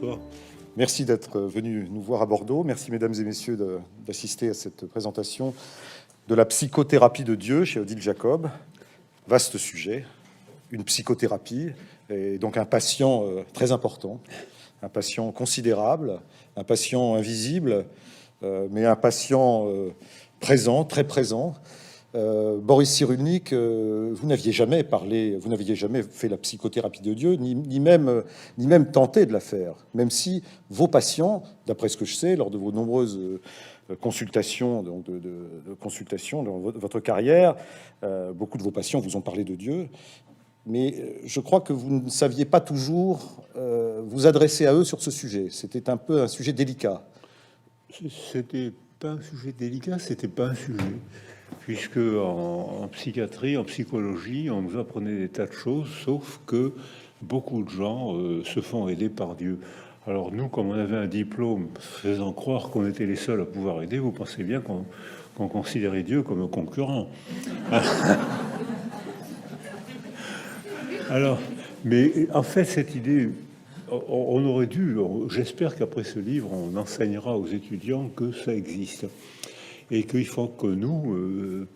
Bonsoir. Merci d'être venus nous voir à Bordeaux. Merci, mesdames et messieurs, d'assister à cette présentation de la psychothérapie de Dieu chez Odile Jacob. Vaste sujet, une psychothérapie, et donc un patient très important, un patient considérable, un patient invisible, mais un patient présent, très présent. Boris Cyrulnik, vous n'aviez jamais parlé, vous n'aviez jamais fait la psychothérapie de Dieu, ni même tenté de la faire, même si vos patients, d'après ce que je sais, lors de vos nombreuses consultations, donc de consultations dans votre carrière, beaucoup de vos patients vous ont parlé de Dieu, mais je crois que vous ne saviez pas toujours vous adresser à eux sur ce sujet. C'était un peu un sujet délicat. C'était pas un sujet délicat, c'était pas un sujet. Puisque en psychiatrie, en psychologie, on nous apprenait des tas de choses, sauf que beaucoup de gens se font aider par Dieu. Alors nous, comme on avait un diplôme faisant croire qu'on était les seuls à pouvoir aider, vous pensez bien qu'on considérait Dieu comme un concurrent. Alors, mais en fait, cette idée, on aurait dû, j'espère qu'après ce livre, on enseignera aux étudiants que ça existe. Et qu'il faut que nous,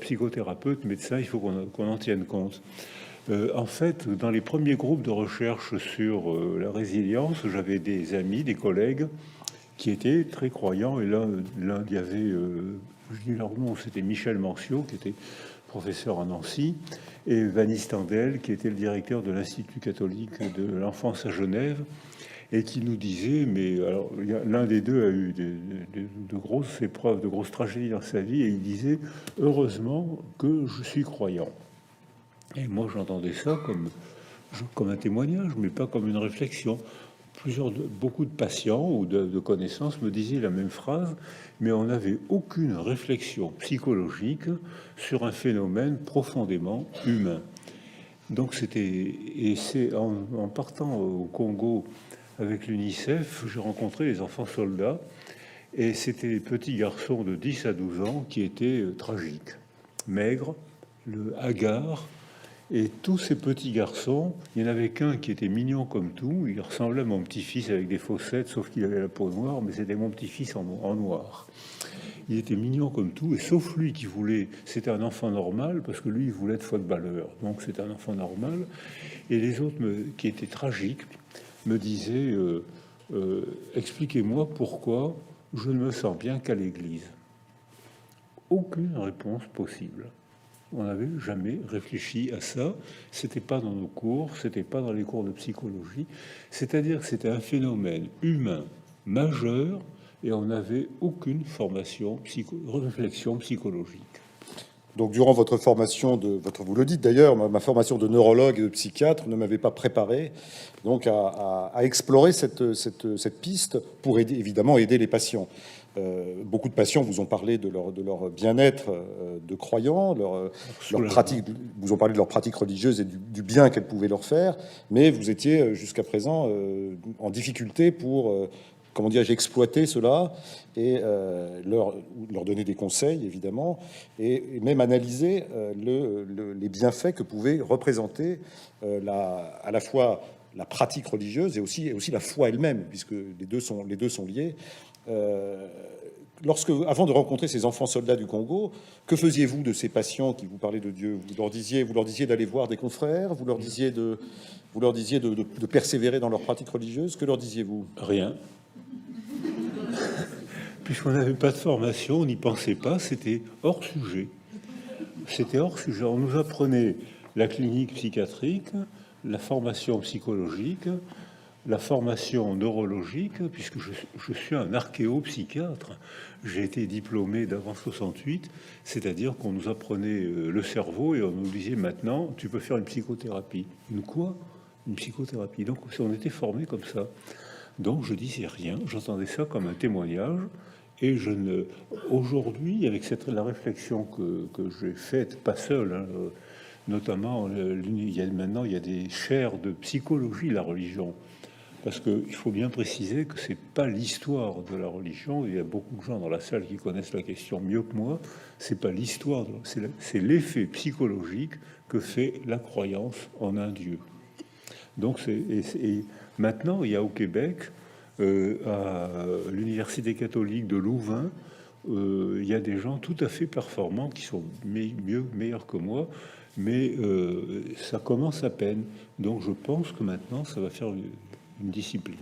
psychothérapeutes, médecins, il faut qu'on en tienne compte. En fait, dans les premiers groupes de recherche sur la résilience, j'avais des amis, des collègues qui étaient très croyants. Et l'un, il y avait, je dis leur nom, c'était Michel Manciot, qui était professeur à Nancy, et Vanny Standel, qui était le directeur de l'Institut catholique de l'enfance à Genève, et qui nous disait, mais alors l'un des deux a eu de grosses épreuves, de grosses tragédies dans sa vie, et il disait heureusement que je suis croyant. Et moi j'entendais ça comme un témoignage, mais pas comme une réflexion. Beaucoup de patients ou de connaissances me disaient la même phrase, mais on n'avait aucune réflexion psychologique sur un phénomène profondément humain. Donc c'est en partant au Congo avec l'UNICEF, j'ai rencontré les enfants soldats, et c'était des petits garçons de 10 à 12 ans qui étaient tragiques, maigres, hagards, et tous ces petits garçons, il n'y en avait qu'un qui était mignon comme tout, il ressemblait à mon petit-fils avec des fossettes, sauf qu'il avait la peau noire, mais c'était mon petit-fils en noir. Il était mignon comme tout, et sauf lui qui voulait, c'était un enfant normal, parce que lui, il voulait être footballeur, donc c'était un enfant normal, et les autres qui étaient tragiques, me disait expliquez-moi pourquoi je ne me sens bien qu'à l'église. Aucune réponse possible. On n'avait jamais réfléchi à ça. C'était pas dans nos cours, c'était pas dans les cours de psychologie. C'est-à-dire que c'était un phénomène humain majeur et on n'avait aucune formation, réflexion psychologique. Donc, durant votre formation, vous le dites d'ailleurs, ma formation de neurologue et de psychiatre ne m'avait pas préparé donc à explorer cette piste pour évidemment aider les patients. Beaucoup de patients vous ont parlé de leur bien-être de croyants, leur pratique, vous ont parlé de leur pratique religieuse et du bien qu'elle pouvait leur faire, mais vous étiez jusqu'à présent en difficulté pour comment dirais-je, exploiter cela et leur donner des conseils, évidemment, et même analyser les bienfaits que pouvait représenter à la fois la pratique religieuse et aussi la foi elle-même, puisque les deux sont liés. Avant de rencontrer ces enfants soldats du Congo, que faisiez-vous de ces patients qui vous parlaient de Dieu? Vous leur disiez d'aller voir des confrères, vous leur disiez de persévérer dans leur pratique religieuse. Que leur disiez-vous? Rien. Puisqu'on n'avait pas de formation, on n'y pensait pas, c'était hors sujet. C'était hors sujet. On nous apprenait la clinique psychiatrique, la formation psychologique, la formation neurologique, puisque je suis un archéopsychiatre. J'ai été diplômé d'avant 68, c'est-à-dire qu'on nous apprenait le cerveau et on nous disait maintenant, tu peux faire une psychothérapie. Une quoi? Une psychothérapie. Donc on était formés comme ça. Donc je disais rien, j'entendais ça comme un témoignage. Et aujourd'hui, avec la réflexion que j'ai faite, pas seul, hein, notamment, il y a des chaires de psychologie, la religion. Parce qu'il faut bien préciser que c'est pas l'histoire de la religion. Il y a beaucoup de gens dans la salle qui connaissent la question mieux que moi. C'est pas l'histoire, c'est l'effet psychologique que fait la croyance en un Dieu. Donc, et maintenant, il y a au Québec, à l'Université catholique de Louvain, il y a des gens tout à fait performants qui sont meilleurs que moi, mais ça commence à peine. Donc, je pense que maintenant, ça va faire une discipline.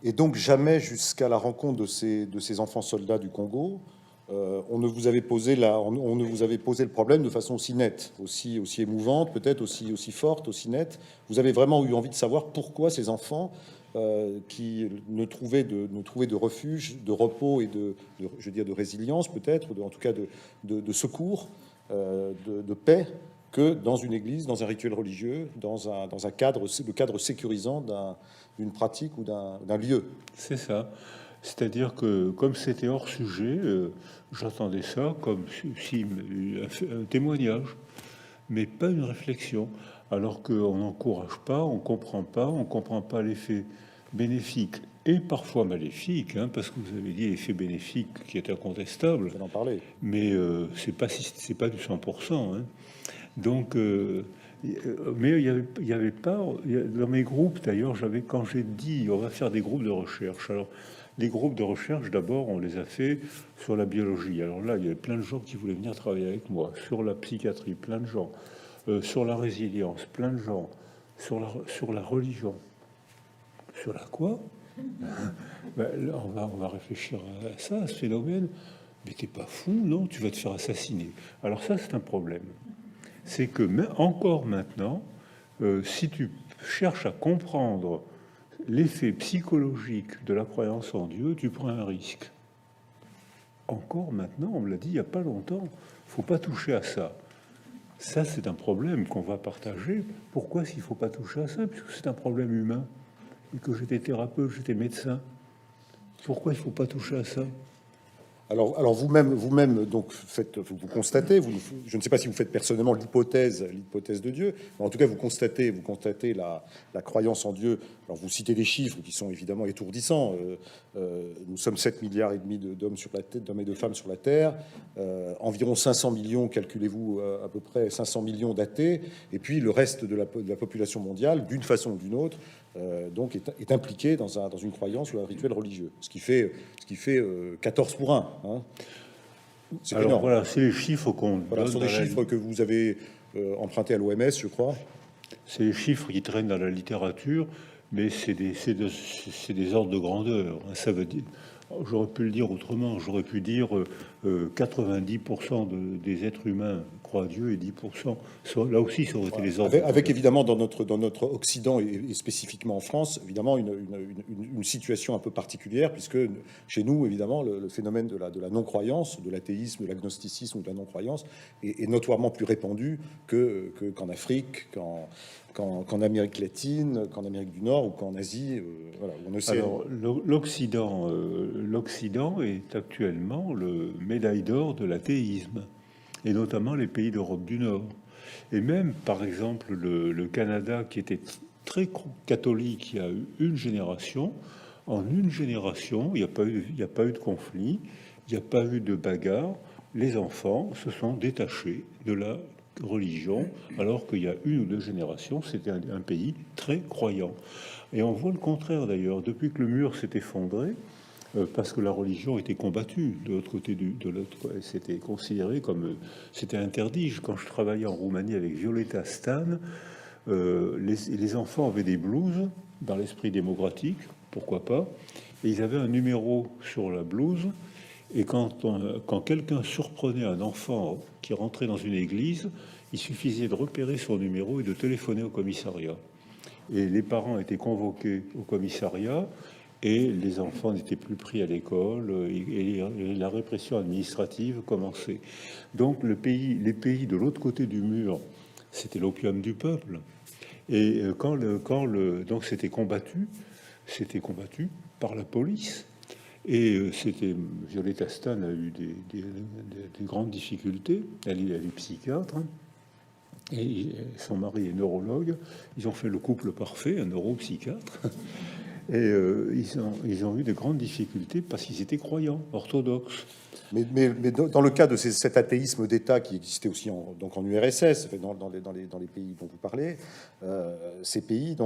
Et donc jamais jusqu'à la rencontre de ces enfants soldats du Congo, on ne vous avait posé on ne vous avait posé le problème de façon aussi nette, aussi émouvante, peut-être aussi forte, aussi nette. Vous avez vraiment eu envie de savoir pourquoi ces enfants qui ne trouvaient de refuge, de repos et je veux dire, de résilience peut-être, en tout cas de secours, de paix, que dans une église, dans un rituel religieux, dans un cadre, le cadre sécurisant d'une pratique ou d'un lieu. C'est ça. C'est-à-dire que comme c'était hors sujet, j'entendais ça comme si un témoignage, mais pas une réflexion. Alors qu'on n'encourage pas, on comprend pas l'effet bénéfique et parfois maléfique, hein, parce que vous avez dit l'effet bénéfique qui est incontestable. Je vais en parler. Mais c'est pas du 100%. Hein. Donc, mais il y avait pas dans mes groupes d'ailleurs. Quand j'ai dit on va faire des groupes de recherche. Alors, les groupes de recherche, d'abord, on les a fait sur la biologie. Alors là, il y avait plein de gens qui voulaient venir travailler avec moi. Sur la psychiatrie, plein de gens. Sur la résilience, plein de gens. Sur la religion. Sur la quoi? Ben, là, on va réfléchir à ça, à ce phénomène. Mais t'es pas fou, non? Tu vas te faire assassiner. Alors ça, c'est un problème. C'est que encore maintenant, si tu cherches à comprendre l'effet psychologique de la croyance en Dieu, tu prends un risque. Encore maintenant, on me l'a dit il n'y a pas longtemps, faut pas toucher à ça. Ça, c'est un problème qu'on va partager. Pourquoi s'il faut pas toucher à ça? Puisque c'est un problème humain. Et que j'étais thérapeute, j'étais médecin. Pourquoi il faut pas toucher à ça? Alors vous-même, donc vous constatez, je ne sais pas si vous faites personnellement l'hypothèse de Dieu, mais en tout cas vous constatez la croyance en Dieu. Alors vous citez des chiffres qui sont évidemment étourdissants. Nous sommes 7,5 milliards d'hommes sur la Terre, d'hommes et de femmes sur la Terre, environ 500 millions, calculez-vous à peu près 500 millions d'athées, et puis le reste de la population mondiale, d'une façon ou d'une autre, donc est impliqué dans une croyance ou un rituel religieux, ce qui fait 14 pour 1. Hein. C'est Alors énorme. voilà, c'est les chiffres qu'on Voilà, donne. ce sont des chiffres que vous avez empruntés à l'OMS, je crois. C'est les chiffres qui traînent dans la littérature, mais c'est des ordres de grandeur. Ça veut dire, j'aurais pu le dire autrement, j'aurais pu dire 90% des êtres humains croient à Dieu et 10%. Là aussi, ça aurait été les ordres. Avec évidemment dans notre Occident et spécifiquement en France, évidemment une situation un peu particulière, puisque chez nous, évidemment, le phénomène de la non-croyance, de l'athéisme, de l'agnosticisme ou de la non-croyance est notoirement plus répandu qu'en Afrique, qu'en Amérique latine, qu'en Amérique du Nord ou qu'en Asie, voilà, où on ne sait. Alors, l'Occident est actuellement le médaille d'or de l'athéisme, et notamment les pays d'Europe du Nord. Et même, par exemple, le Canada, qui était très catholique il y a eu une génération, en une génération, il n'y a pas eu de conflit, il n'y a pas eu de bagarre. Les enfants se sont détachés de la religion, alors qu'il y a une ou deux générations, c'était un pays très croyant. Et on voit le contraire d'ailleurs, depuis que le mur s'est effondré, parce que la religion était combattue de l'autre côté de l'autre, c'était considéré comme c'était interdit. Quand je travaillais en Roumanie avec Violeta Stan, les enfants avaient des blouses dans l'esprit démocratique, pourquoi pas, et ils avaient un numéro sur la blouse. Et quand quelqu'un surprenait un enfant qui rentrait dans une église, il suffisait de repérer son numéro et de téléphoner au commissariat. Et les parents étaient convoqués au commissariat et les enfants n'étaient plus pris à l'école et la répression administrative commençait. Donc les pays de l'autre côté du mur, c'était l'opium du peuple. Et donc c'était combattu par la police. Et Violeta Stan a eu des grandes difficultés. Elle est psychiatre. Et son mari est neurologue. Ils ont fait le couple parfait, un neuropsychiatre. Et ils ont eu de grandes difficultés parce qu'ils étaient croyants, orthodoxes. Mais dans le cas de cet athéisme d'État qui existait aussi donc en URSS, dans les pays dont vous parlez, ces pays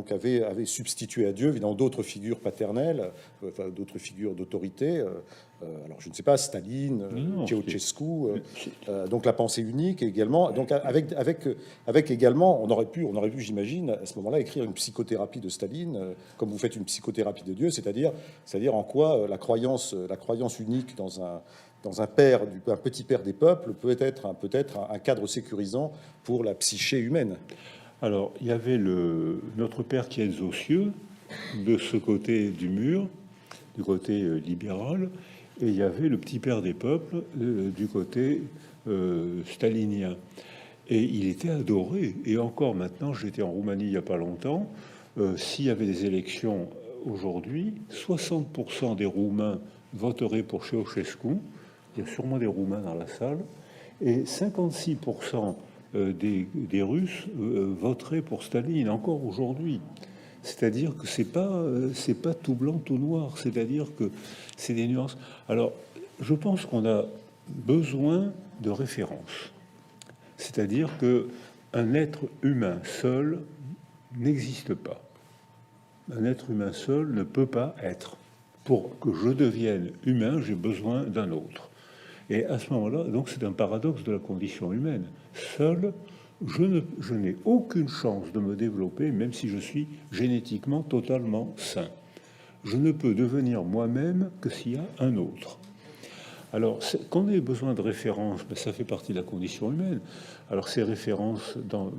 avaient substitué à Dieu évidemment d'autres figures paternelles, enfin, d'autres figures d'autorité. Alors je ne sais pas, Staline, Ceausescu, donc la pensée unique également. Donc avec également, on aurait pu, j'imagine, à ce moment-là, écrire une psychothérapie de Staline, comme vous faites une psychothérapie de Dieu, c'est-à-dire en quoi la croyance unique dans un père, un petit père des peuples, peut être un cadre sécurisant pour la psyché humaine. Alors, il y avait notre Père qui est aux cieux, de ce côté du mur, du côté libéral, et il y avait le petit père des peuples du côté stalinien. Et il était adoré. Et encore maintenant, j'étais en Roumanie il n'y a pas longtemps, s'il y avait des élections aujourd'hui, 60% des Roumains voteraient pour Ceausescu. Il y a sûrement des Roumains dans la salle. Et 56% des Russes voteraient pour Staline, encore aujourd'hui. C'est-à-dire que c'est pas tout blanc, tout noir. C'est-à-dire que c'est des nuances. Alors, je pense qu'on a besoin de références. C'est-à-dire que un être humain seul n'existe pas. Un être humain seul ne peut pas être. Pour que je devienne humain, j'ai besoin d'un autre. Et à ce moment-là, donc c'est un paradoxe de la condition humaine. Seul, je n'ai aucune chance de me développer, même si je suis génétiquement totalement sain. Je ne peux devenir moi-même que s'il y a un autre. Alors, qu'on ait besoin de références, ben, ça fait partie de la condition humaine. Alors, ces références dans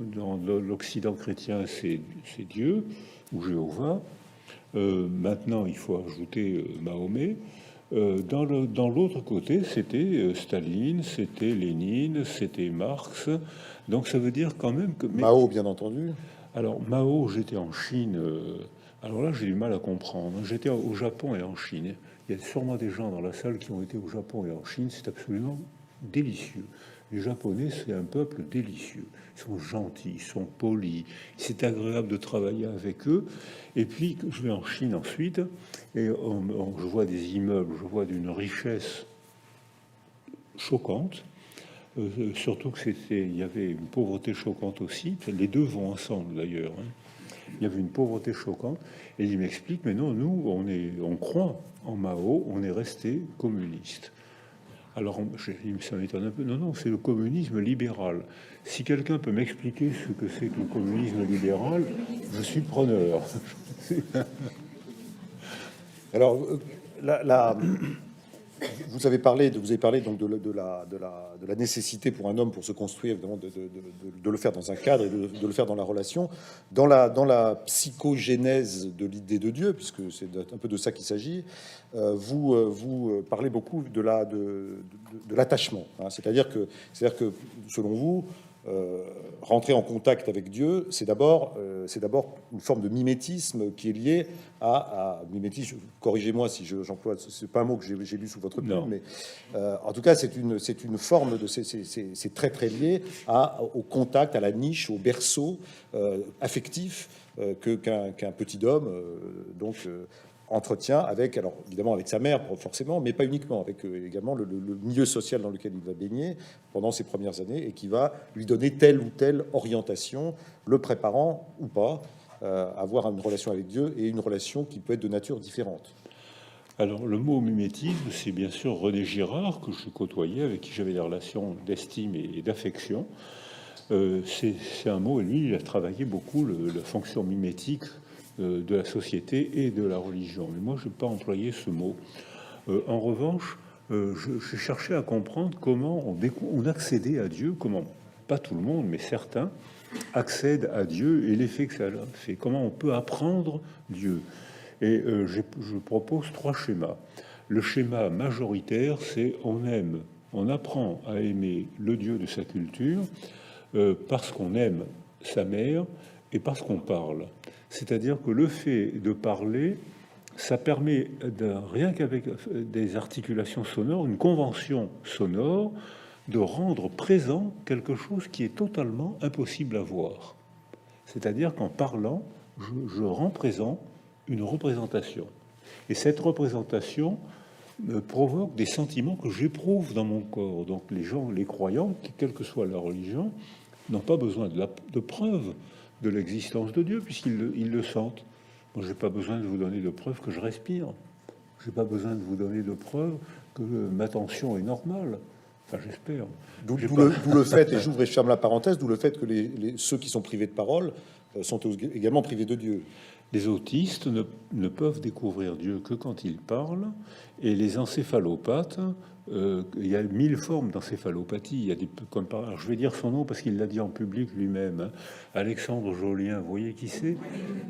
l'Occident chrétien, c'est Dieu ou Jéhovah. Maintenant, il faut ajouter Mahomet. Dans l'autre côté, c'était Staline, c'était Lénine, c'était Marx. Donc, ça veut dire quand même que... Mao, bien entendu. Alors, Mao, j'étais en Chine. Alors là, j'ai du mal à comprendre. J'étais au Japon et en Chine. Il y a sûrement des gens dans la salle qui ont été au Japon et en Chine. C'est absolument délicieux. Les Japonais, c'est un peuple délicieux. Ils sont gentils, ils sont polis. C'est agréable de travailler avec eux. Et puis, je vais en Chine ensuite, et je vois des immeubles, je vois d'une richesse choquante. Surtout que il y avait une pauvreté choquante aussi. Les deux vont ensemble d'ailleurs. Il y avait une pauvreté choquante. Et il m'explique, mais non, nous, on croit en Mao, on est resté communiste. Alors, ça m'étonne un peu. Non, c'est le communisme libéral. Si quelqu'un peut m'expliquer ce que c'est que le communisme libéral, je suis preneur. Alors, vous avez parlé donc de la nécessité pour un homme pour se construire, évidemment, de le faire dans un cadre et de le faire dans la relation, dans la psychogénèse de l'idée de Dieu, puisque c'est un peu de ça qu'il s'agit. Vous parlez beaucoup de l'attachement, hein. C'est-à-dire que selon vous, rentrer en contact avec Dieu, c'est d'abord une forme de mimétisme qui est lié à mimétisme. Corrigez-moi si j'emploie, c'est pas un mot que j'ai lu sous votre plume, mais en tout cas c'est une forme de c'est très très lié au contact, à la niche, au berceau affectif qu'un petit homme entretient avec, alors évidemment avec sa mère forcément, mais pas uniquement, avec également le milieu social dans lequel il va baigner pendant ses premières années et qui va lui donner telle ou telle orientation, le préparant ou pas à avoir une relation avec Dieu et une relation qui peut être de nature différente. Alors le mot mimétisme, c'est bien sûr René Girard que je côtoyais, avec qui j'avais des relations d'estime et d'affection. C'est un mot, et lui il a travaillé beaucoup la fonction mimétique de la société et de la religion. Mais moi, je n'ai pas employé ce mot. En revanche, j'ai cherché à comprendre comment on accédait à Dieu, comment, pas tout le monde, mais certains, accèdent à Dieu et l'effet que ça fait, comment on peut apprendre Dieu. Et je propose 3 schémas. Le schéma majoritaire, c'est on apprend à aimer le Dieu de sa culture parce qu'on aime sa mère et parce qu'on parle. C'est-à-dire que le fait de parler, ça permet, rien qu'avec des articulations sonores, une convention sonore, de rendre présent quelque chose qui est totalement impossible à voir. C'est-à-dire qu'en parlant, je rends présent une représentation. Et cette représentation me provoque des sentiments que j'éprouve dans mon corps. Donc les gens, les croyants, quelle que soit leur religion, n'ont pas besoin de preuves de l'existence de Dieu, puisqu'ils le sentent. Moi, je n'ai pas besoin de vous donner de preuves que je respire. Je n'ai pas besoin de vous donner de preuves que ma tension est normale. Enfin, j'espère. D'où le fait, et j'ouvre et je ferme la parenthèse, d'où le fait que ceux qui sont privés de parole sont également privés de Dieu. Les autistes ne peuvent découvrir Dieu que quand ils parlent, et les encéphalopathes, il y a 1000 formes d'encéphalopathie. Il y a je vais dire son nom parce qu'il l'a dit en public lui-même, hein. Alexandre Jolien, vous voyez qui c'est?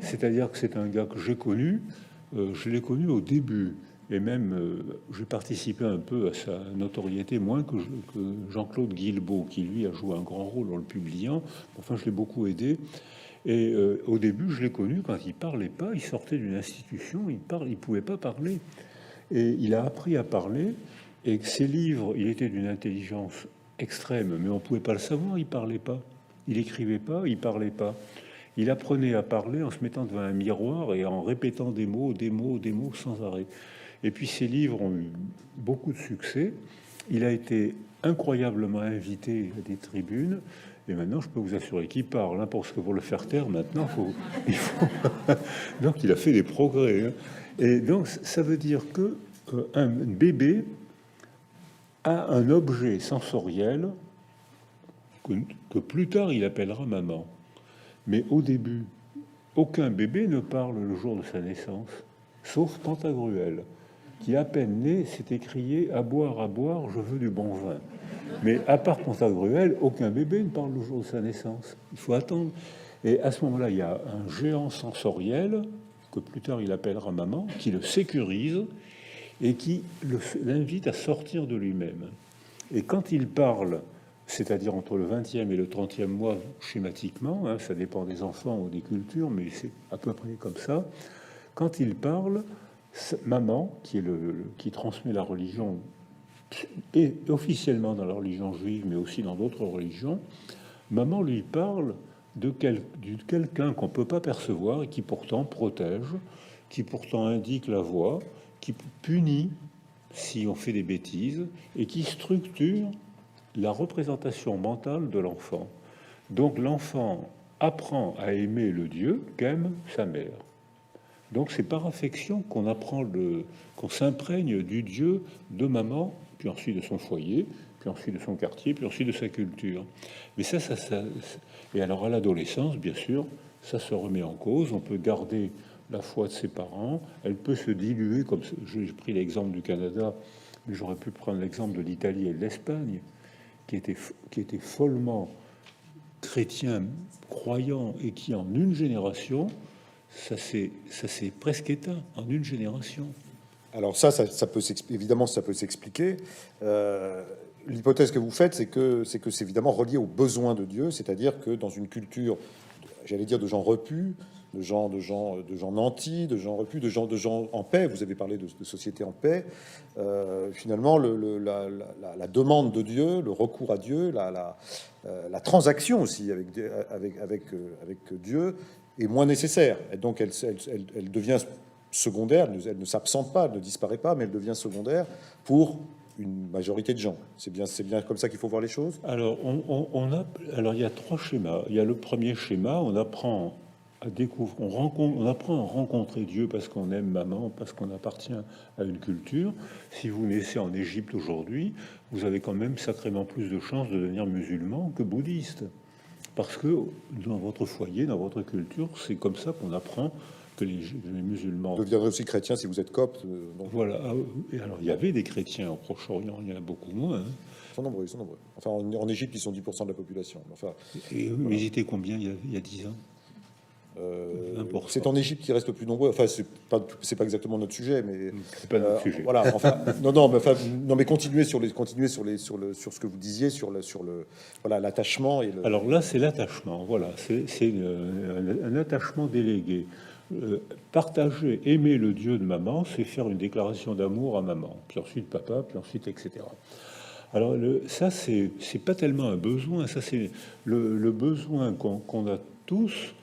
C'est-à-dire que c'est un gars que j'ai connu, je l'ai connu au début, et même j'ai participé un peu à sa notoriété, moins que Jean-Claude Guilbeault, qui lui a joué un grand rôle en le publiant. Enfin, je l'ai beaucoup aidé. Et au début, je l'ai connu quand il parlait pas, il sortait d'une institution, il pouvait pas parler. Et il a appris à parler, et ses livres, il était d'une intelligence extrême, mais on pouvait pas le savoir, il parlait pas. Il écrivait pas, il parlait pas. Il apprenait à parler en se mettant devant un miroir et en répétant des mots, des mots, des mots sans arrêt. Et puis ses livres ont eu beaucoup de succès. Il a été incroyablement invité à des tribunes. Et maintenant, je peux vous assurer qu'il parle, hein, parce que pour le faire taire, maintenant, il faut... Donc, il a fait des progrès. Hein. Et donc, ça veut dire que un bébé a un objet sensoriel que plus tard, il appellera maman. Mais au début, aucun bébé ne parle le jour de sa naissance, sauf Pantagruel, qui, à peine né, s'est écrié « à boire, je veux du bon vin ». Mais à part Pantagruel, aucun bébé ne parle le jour de sa naissance. Il faut attendre. Et à ce moment-là, il y a un géant sensoriel, que plus tard il appellera maman, qui le sécurise et qui l'invite à sortir de lui-même. Et quand il parle, c'est-à-dire entre le 20e et le 30e mois, schématiquement, hein, ça dépend des enfants ou des cultures, mais c'est à peu près comme ça, quand il parle, maman, qui transmet la religion, et officiellement dans la religion juive, mais aussi dans d'autres religions, maman lui parle de quelqu'un qu'on ne peut pas percevoir et qui pourtant protège, qui pourtant indique la voie, qui punit si on fait des bêtises et qui structure la représentation mentale de l'enfant. Donc l'enfant apprend à aimer le Dieu qu'aime sa mère. Donc c'est par affection qu'on apprend qu'on s'imprègne du Dieu de maman, puis ensuite de son foyer, puis ensuite de son quartier, puis ensuite de sa culture. Mais ça et alors à l'adolescence, bien sûr, ça se remet en cause. On peut garder la foi de ses parents, elle peut se diluer, comme j'ai pris l'exemple du Canada, mais j'aurais pu prendre l'exemple de l'Italie et de l'Espagne, qui étaient follement chrétiens, croyants, et qui en une génération, ça s'est presque éteint en une génération. Alors ça peut évidemment, ça peut s'expliquer. L'hypothèse que vous faites, c'est que c'est évidemment relié aux besoins de Dieu, c'est-à-dire que dans une culture, j'allais dire, de gens repus, de gens nantis, de gens repus, de gens en paix. Vous avez parlé de société en paix. Finalement, la demande de Dieu, le recours à Dieu, la transaction aussi avec Dieu est moins nécessaire. Et donc, elle devient secondaire. Elle ne s'absente pas, elle ne disparaît pas, mais elle devient secondaire pour une majorité de gens. C'est bien comme ça qu'il faut voir les choses. Alors, alors il y a 3 schémas. Il y a le premier schéma, on apprend à découvrir, on apprend à rencontrer Dieu parce qu'on aime maman, parce qu'on appartient à une culture. Si vous naissez en Égypte aujourd'hui, vous avez quand même sacrément plus de chances de devenir musulman que bouddhiste. Parce que dans votre foyer, dans votre culture, c'est comme ça qu'on apprend que les musulmans... Vous deviendrez aussi chrétien si vous êtes copte. Donc... Voilà. Et alors, il y avait des chrétiens au Proche-Orient, il y en a beaucoup moins. Hein. Ils sont nombreux. Enfin, en Égypte, ils sont 10% de la population. Enfin, et voilà. Ils étaient combien il y a 10 ans? C'est en Égypte qui reste le plus nombreux. Enfin, c'est pas exactement notre sujet, mais c'est pas notre sujet. Voilà. Enfin, mais continuez sur ce que vous disiez sur voilà, l'attachement et le... Alors là, c'est l'attachement. Voilà, c'est un attachement délégué. Partager, aimer le Dieu de maman, c'est faire une déclaration d'amour à maman, puis ensuite papa, puis ensuite etc. Alors ça, c'est pas tellement un besoin, ça c'est le besoin qu'on a tous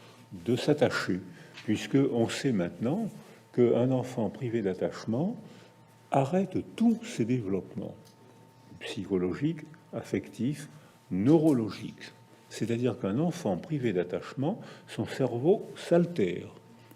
de s'attacher, puisque on sait maintenant qu'un enfant privé d'attachement arrête tous ses développements psychologiques, affectifs, neurologiques. C'est-à-dire qu'un enfant privé d'attachement, son cerveau s'altère.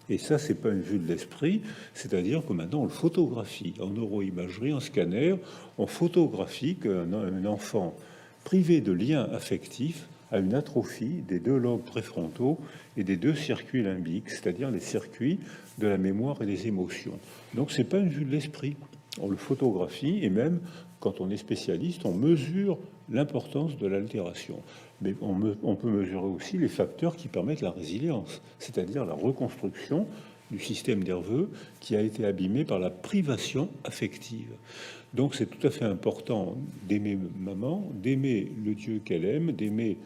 Et ça, c'est pas une vue de l'esprit, c'est-à-dire que maintenant on le photographie en neuroimagerie, en scanner, on photographie qu'un enfant privé de liens affectifs a une atrophie des 2 lobes préfrontaux et des 2 circuits limbiques, c'est-à-dire les circuits de la mémoire et des émotions. Donc c'est pas une vue de l'esprit, on le photographie, et même quand on est spécialiste, on mesure l'importance de l'altération. Mais on peut mesurer aussi les facteurs qui permettent la résilience, c'est-à-dire la reconstruction du système nerveux qui a été abîmé par la privation affective. Donc c'est tout à fait important d'aimer maman, d'aimer le Dieu qu'elle aime, d'aimer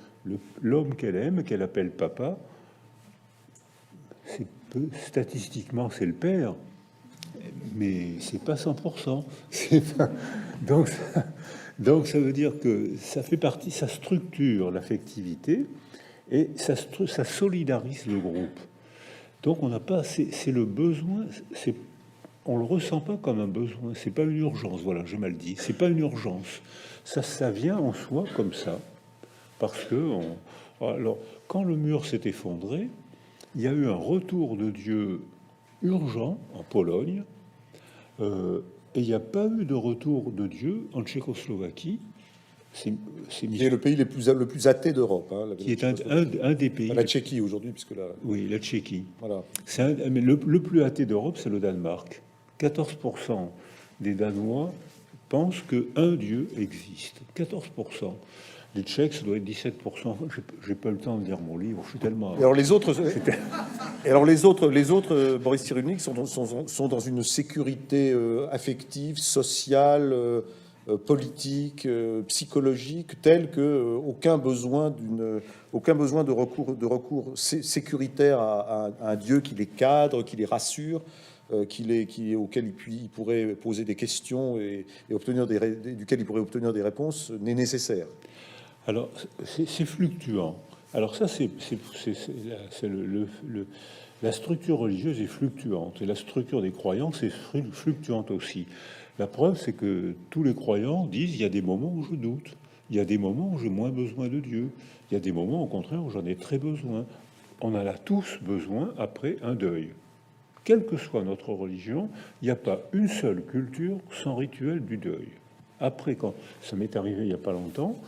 l'homme qu'elle aime, qu'elle appelle papa. Statistiquement, c'est le père, mais c'est pas 100%. Donc ça veut dire que ça fait partie, ça structure l'affectivité et ça solidarise le groupe. Donc on n'a pas, c'est le besoin, on le ressent pas comme un besoin, c'est pas une urgence. Voilà, j'ai mal dit, c'est pas une urgence. Ça vient en soi comme ça, parce que alors quand le mur s'est effondré, il y a eu un retour de Dieu urgent en Pologne. Et il n'y a pas eu de retour de Dieu en Tchécoslovaquie. C'est le pays le plus athée d'Europe. Hein, qui est un des pays... La Tchéquie aujourd'hui, puisque là... Oui, la Tchéquie. Voilà. Mais le plus athée d'Europe, c'est le Danemark. 14% des Danois pensent qu'un Dieu existe. 14%. Les Tchèques, ça doit être 17%. J'ai pas le temps de lire mon livre, je suis tellement... Et alors les autres, Boris Cyrulnik, sont dans une sécurité affective, sociale, politique, psychologique, telle que aucun besoin de recours sécuritaire à un Dieu qui les cadre, qui les rassure, auquel il pourrait poser des questions et duquel il pourrait obtenir des réponses, n'est nécessaire. Alors, c'est fluctuant. Alors ça, la structure religieuse est fluctuante, et la structure des croyances est fluctuante aussi. La preuve, c'est que tous les croyants disent, il y a des moments où je doute, il y a des moments où j'ai moins besoin de Dieu, il y a des moments, au contraire, où j'en ai très besoin. On en a tous besoin après un deuil. Quelle que soit notre religion, il n'y a pas une seule culture sans rituel du deuil. Après, quand ça m'est arrivé il n'y a pas longtemps,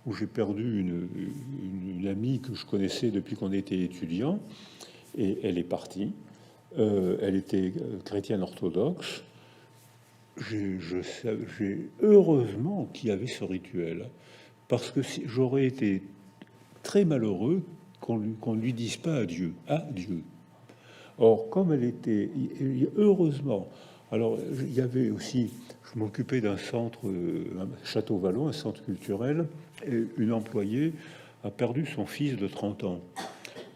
où j'ai perdu une amie que je connaissais depuis qu'on était étudiant, et elle est partie. Elle était chrétienne orthodoxe. J'ai heureusement qu'il y avait ce rituel, parce que j'aurais été très malheureux qu'on ne lui dise pas adieu. Adieu. Or, comme elle était... Heureusement... Alors, il y avait aussi... Je m'occupais d'un centre, Château-Vallon, un centre culturel, et une employée a perdu son fils de 30 ans.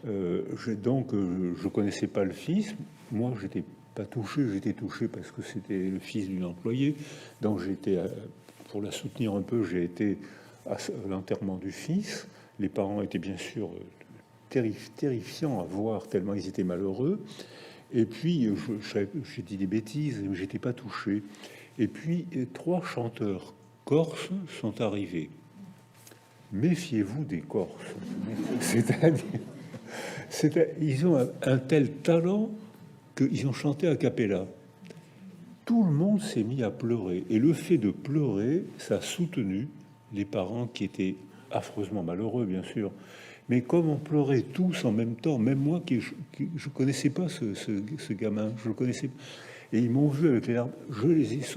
Je connaissais pas le fils. Moi, j'étais pas touché. J'étais touché parce que c'était le fils d'une employée. Donc, pour la soutenir un peu, j'ai été à l'enterrement du fils. Les parents étaient bien sûr terrifiants à voir, tellement ils étaient malheureux. Et puis, j'ai dit des bêtises, mais j'étais pas touché. Et puis, 3 chanteurs corses sont arrivés. Méfiez-vous des Corses. Ils ont un tel talent qu'ils ont chanté a cappella. Tout le monde s'est mis à pleurer. Et le fait de pleurer, ça a soutenu les parents qui étaient affreusement malheureux, bien sûr. Mais comme on pleurait tous en même temps, même moi qui je connaissais pas ce gamin, je le connaissais pas. Et ils m'ont vu avec les larmes.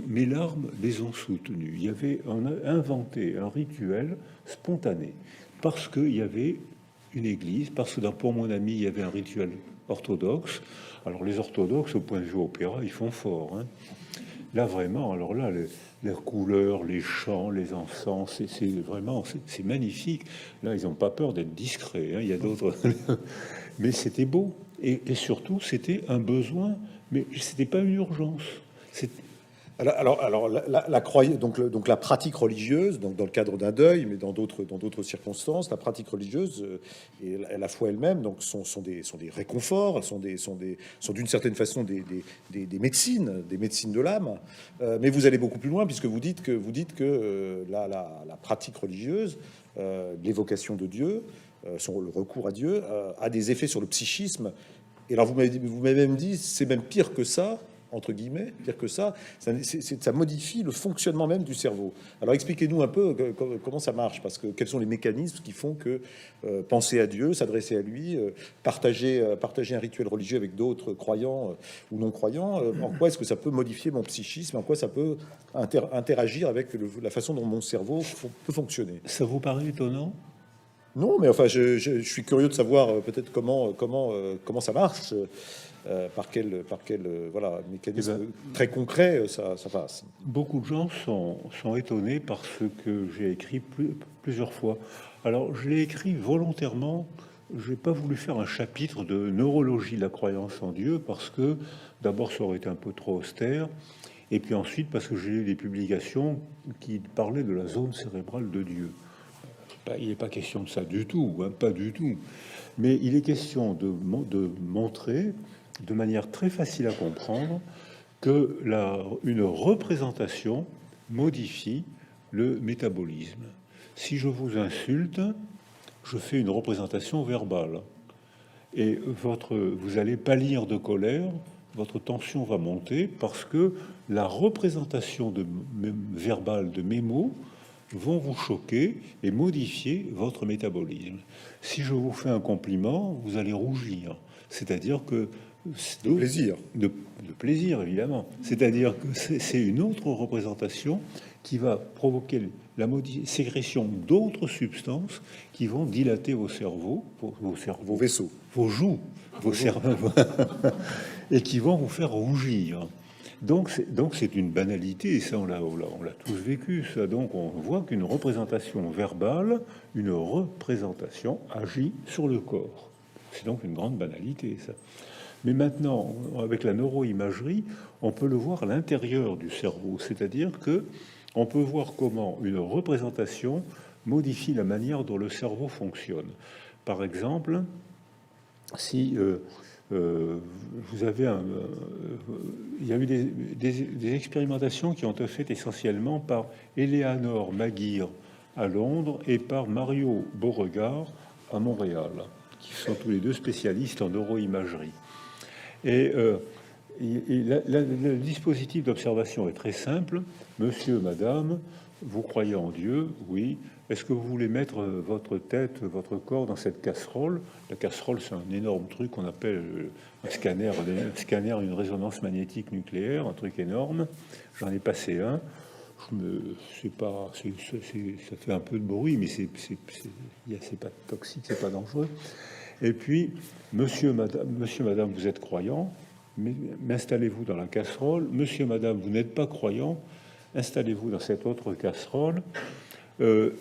Mes larmes les ont soutenues. On a inventé un rituel spontané parce qu'il y avait une église, parce que pour mon ami, il y avait un rituel orthodoxe. Alors les orthodoxes, au point de vue opéra, ils font fort. Hein. Là, vraiment, alors là, les couleurs, les chants, les encens, c'est magnifique. Là, ils n'ont pas peur d'être discrets. Hein. Il y a d'autres... Mais c'était beau. Et surtout, c'était un besoin... Mais c'était pas une urgence. Alors donc la pratique religieuse, donc dans le cadre d'un deuil, mais dans d'autres circonstances, la pratique religieuse et la foi elle-même, donc sont des réconforts, sont d'une certaine façon des médecines de l'âme. Mais vous allez beaucoup plus loin puisque vous dites que la pratique religieuse, l'évocation de Dieu, le recours à Dieu, a des effets sur le psychisme. Et alors vous m'avez même dit, c'est même pire que ça, entre guillemets, pire que ça, ça modifie le fonctionnement même du cerveau. Alors expliquez-nous un peu comment ça marche, parce que quels sont les mécanismes qui font que penser à Dieu, s'adresser à lui, partager un rituel religieux avec d'autres croyants ou non croyants, en quoi est-ce que ça peut modifier mon psychisme, en quoi ça peut interagir avec la façon dont mon cerveau peut fonctionner. Ça vous paraît étonnant? Non, mais enfin, je suis curieux de savoir peut-être comment ça marche. Par quel voilà, mécanisme très concret ça passe. Beaucoup de gens sont étonnés par ce que j'ai écrit plusieurs fois. Alors, je l'ai écrit volontairement. Je n'ai pas voulu faire un chapitre de neurologie de la croyance en Dieu parce que, d'abord, ça aurait été un peu trop austère. Et puis ensuite, parce que j'ai eu des publications qui parlaient de la zone cérébrale de Dieu. Il n'est pas question de ça du tout, hein, pas du tout. Mais il est question de montrer de manière très facile à comprendre que une représentation modifie le métabolisme. Si je vous insulte, je fais une représentation verbale. Et vous allez pâlir de colère, votre tension va monter parce que la représentation verbale de mes mots vont vous choquer et modifier votre métabolisme. Si je vous fais un compliment, vous allez rougir. C'est-à-dire que... De plaisir. De plaisir, évidemment. C'est-à-dire que c'est une autre représentation qui va provoquer la sécrétion d'autres substances qui vont dilater vos cerveaux, vos vaisseaux, vos joues, vos cerveaux, et qui vont vous faire rougir. Donc c'est une banalité, et ça on l'a tous vécu, ça. Donc on voit qu'une représentation verbale, une représentation agit sur le corps. C'est donc une grande banalité, ça. Mais maintenant, avec la neuroimagerie, on peut le voir à l'intérieur du cerveau, c'est-à-dire que on peut voir comment une représentation modifie la manière dont le cerveau fonctionne. Par exemple, si vous avez il y a eu des expérimentations qui ont été faites essentiellement par Eleanor Maguire à Londres et par Mario Beauregard à Montréal, qui sont tous les deux spécialistes en neuroimagerie. Et le dispositif d'observation est très simple. Monsieur, madame, vous croyez en Dieu? Oui. Est-ce que vous voulez mettre votre tête, votre corps dans cette casserole? La casserole, c'est un énorme truc qu'on appelle un scanner, une résonance magnétique nucléaire, un truc énorme. J'en ai passé un. Ça fait un peu de bruit, mais c'est pas toxique, c'est pas dangereux. Et puis, monsieur, madame, vous êtes croyant, installez-vous dans la casserole. Monsieur, madame, vous n'êtes pas croyant, installez-vous dans cette autre casserole. Vous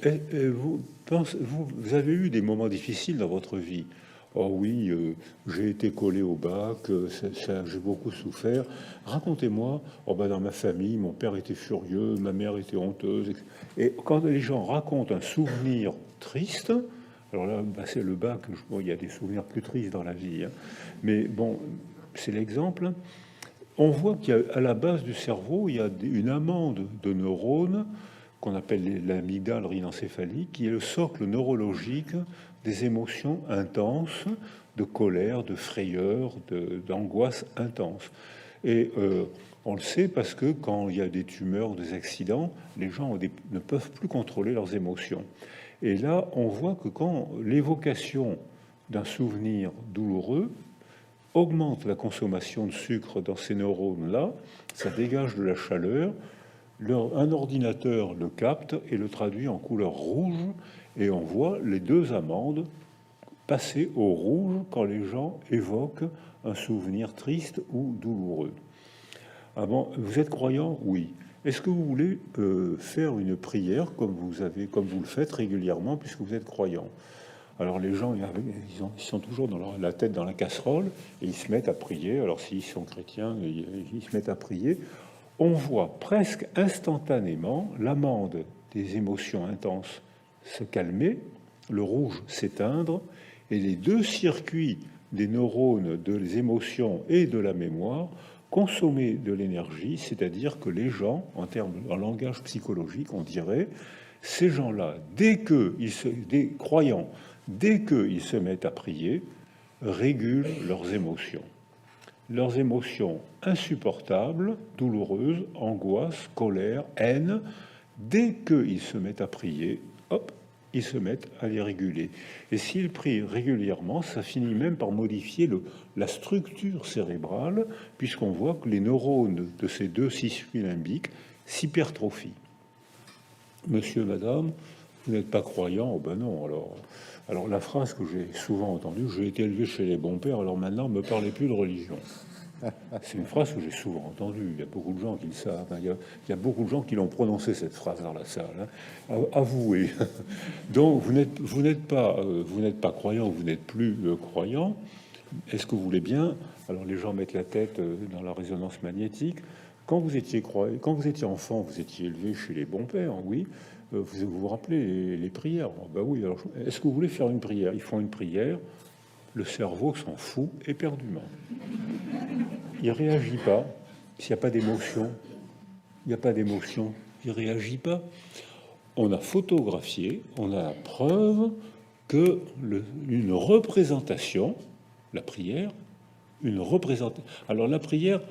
avez eu des moments difficiles dans votre vie? Oh oui, j'ai été collé au bac, j'ai beaucoup souffert. Racontez-moi. Oh ben dans ma famille, mon père était furieux, ma mère était honteuse. Et quand les gens racontent un souvenir triste, alors là, ben c'est le bac. Bon, il y a des souvenirs plus tristes dans la vie, hein. Mais bon, c'est l'exemple. On voit qu'à la base du cerveau, il y a une amande de neurones qu'on appelle l'amygdale rhinencéphalique, qui est le socle neurologique des émotions intenses, de colère, de frayeur, d'angoisse intense. Et on le sait parce que quand il y a des tumeurs, des accidents, les gens ne peuvent plus contrôler leurs émotions. Et là, on voit que quand l'évocation d'un souvenir douloureux augmente la consommation de sucre dans ces neurones-là, ça dégage de la chaleur. Un ordinateur le capte et le traduit en couleur rouge, et on voit les deux amandes passer au rouge quand les gens évoquent un souvenir triste ou douloureux. Ah bon, vous êtes croyant? Oui. Est-ce que vous voulez faire une prière comme vous le faites régulièrement puisque vous êtes croyant? Alors les gens, ils sont toujours dans la tête dans la casserole et ils se mettent à prier. Alors s'ils sont chrétiens, ils se mettent à prier. on voit presque instantanément l'amande des émotions intenses se calmer, le rouge s'éteindre, et les deux circuits des neurones des émotions et de la mémoire consommer de l'énergie, c'est-à-dire que les gens, en langage psychologique, on dirait, ces gens-là, des croyants, dès qu'ils se mettent à prier, régulent leurs émotions. Leurs émotions insupportables, douloureuses, angoisse, colère, haine, dès qu'ils se mettent à prier, hop, ils se mettent à les réguler. Et s'ils prient régulièrement, ça finit même par modifier la structure cérébrale, puisqu'on voit que les neurones de ces deux circuits limbiques s'hypertrophient. Monsieur, madame, vous n'êtes pas croyant? Oh ben non, alors la phrase que j'ai souvent entendue, j'ai été élevé chez les bons pères, alors maintenant, ne me parlez plus de religion. C'est une phrase que j'ai souvent entendue. Il y a beaucoup de gens qui le savent. Il y a beaucoup de gens qui l'ont prononcé, cette phrase, dans la salle. Avouez. Donc, vous n'êtes pas croyant, vous n'êtes plus croyant. Est-ce que vous voulez bien? Alors, les gens mettent la tête dans la résonance magnétique. Quand vous étiez enfant, vous étiez élevé chez les bons pères, oui. Vous vous rappelez les prières? Ben oui. Alors, est-ce que vous voulez faire une prière? Ils font une prière. Le cerveau s'en fout éperdument. Il réagit pas. S'il n'y a pas d'émotion, il réagit pas. On a photographié, on a la preuve que une représentation, la prière, alors la prière,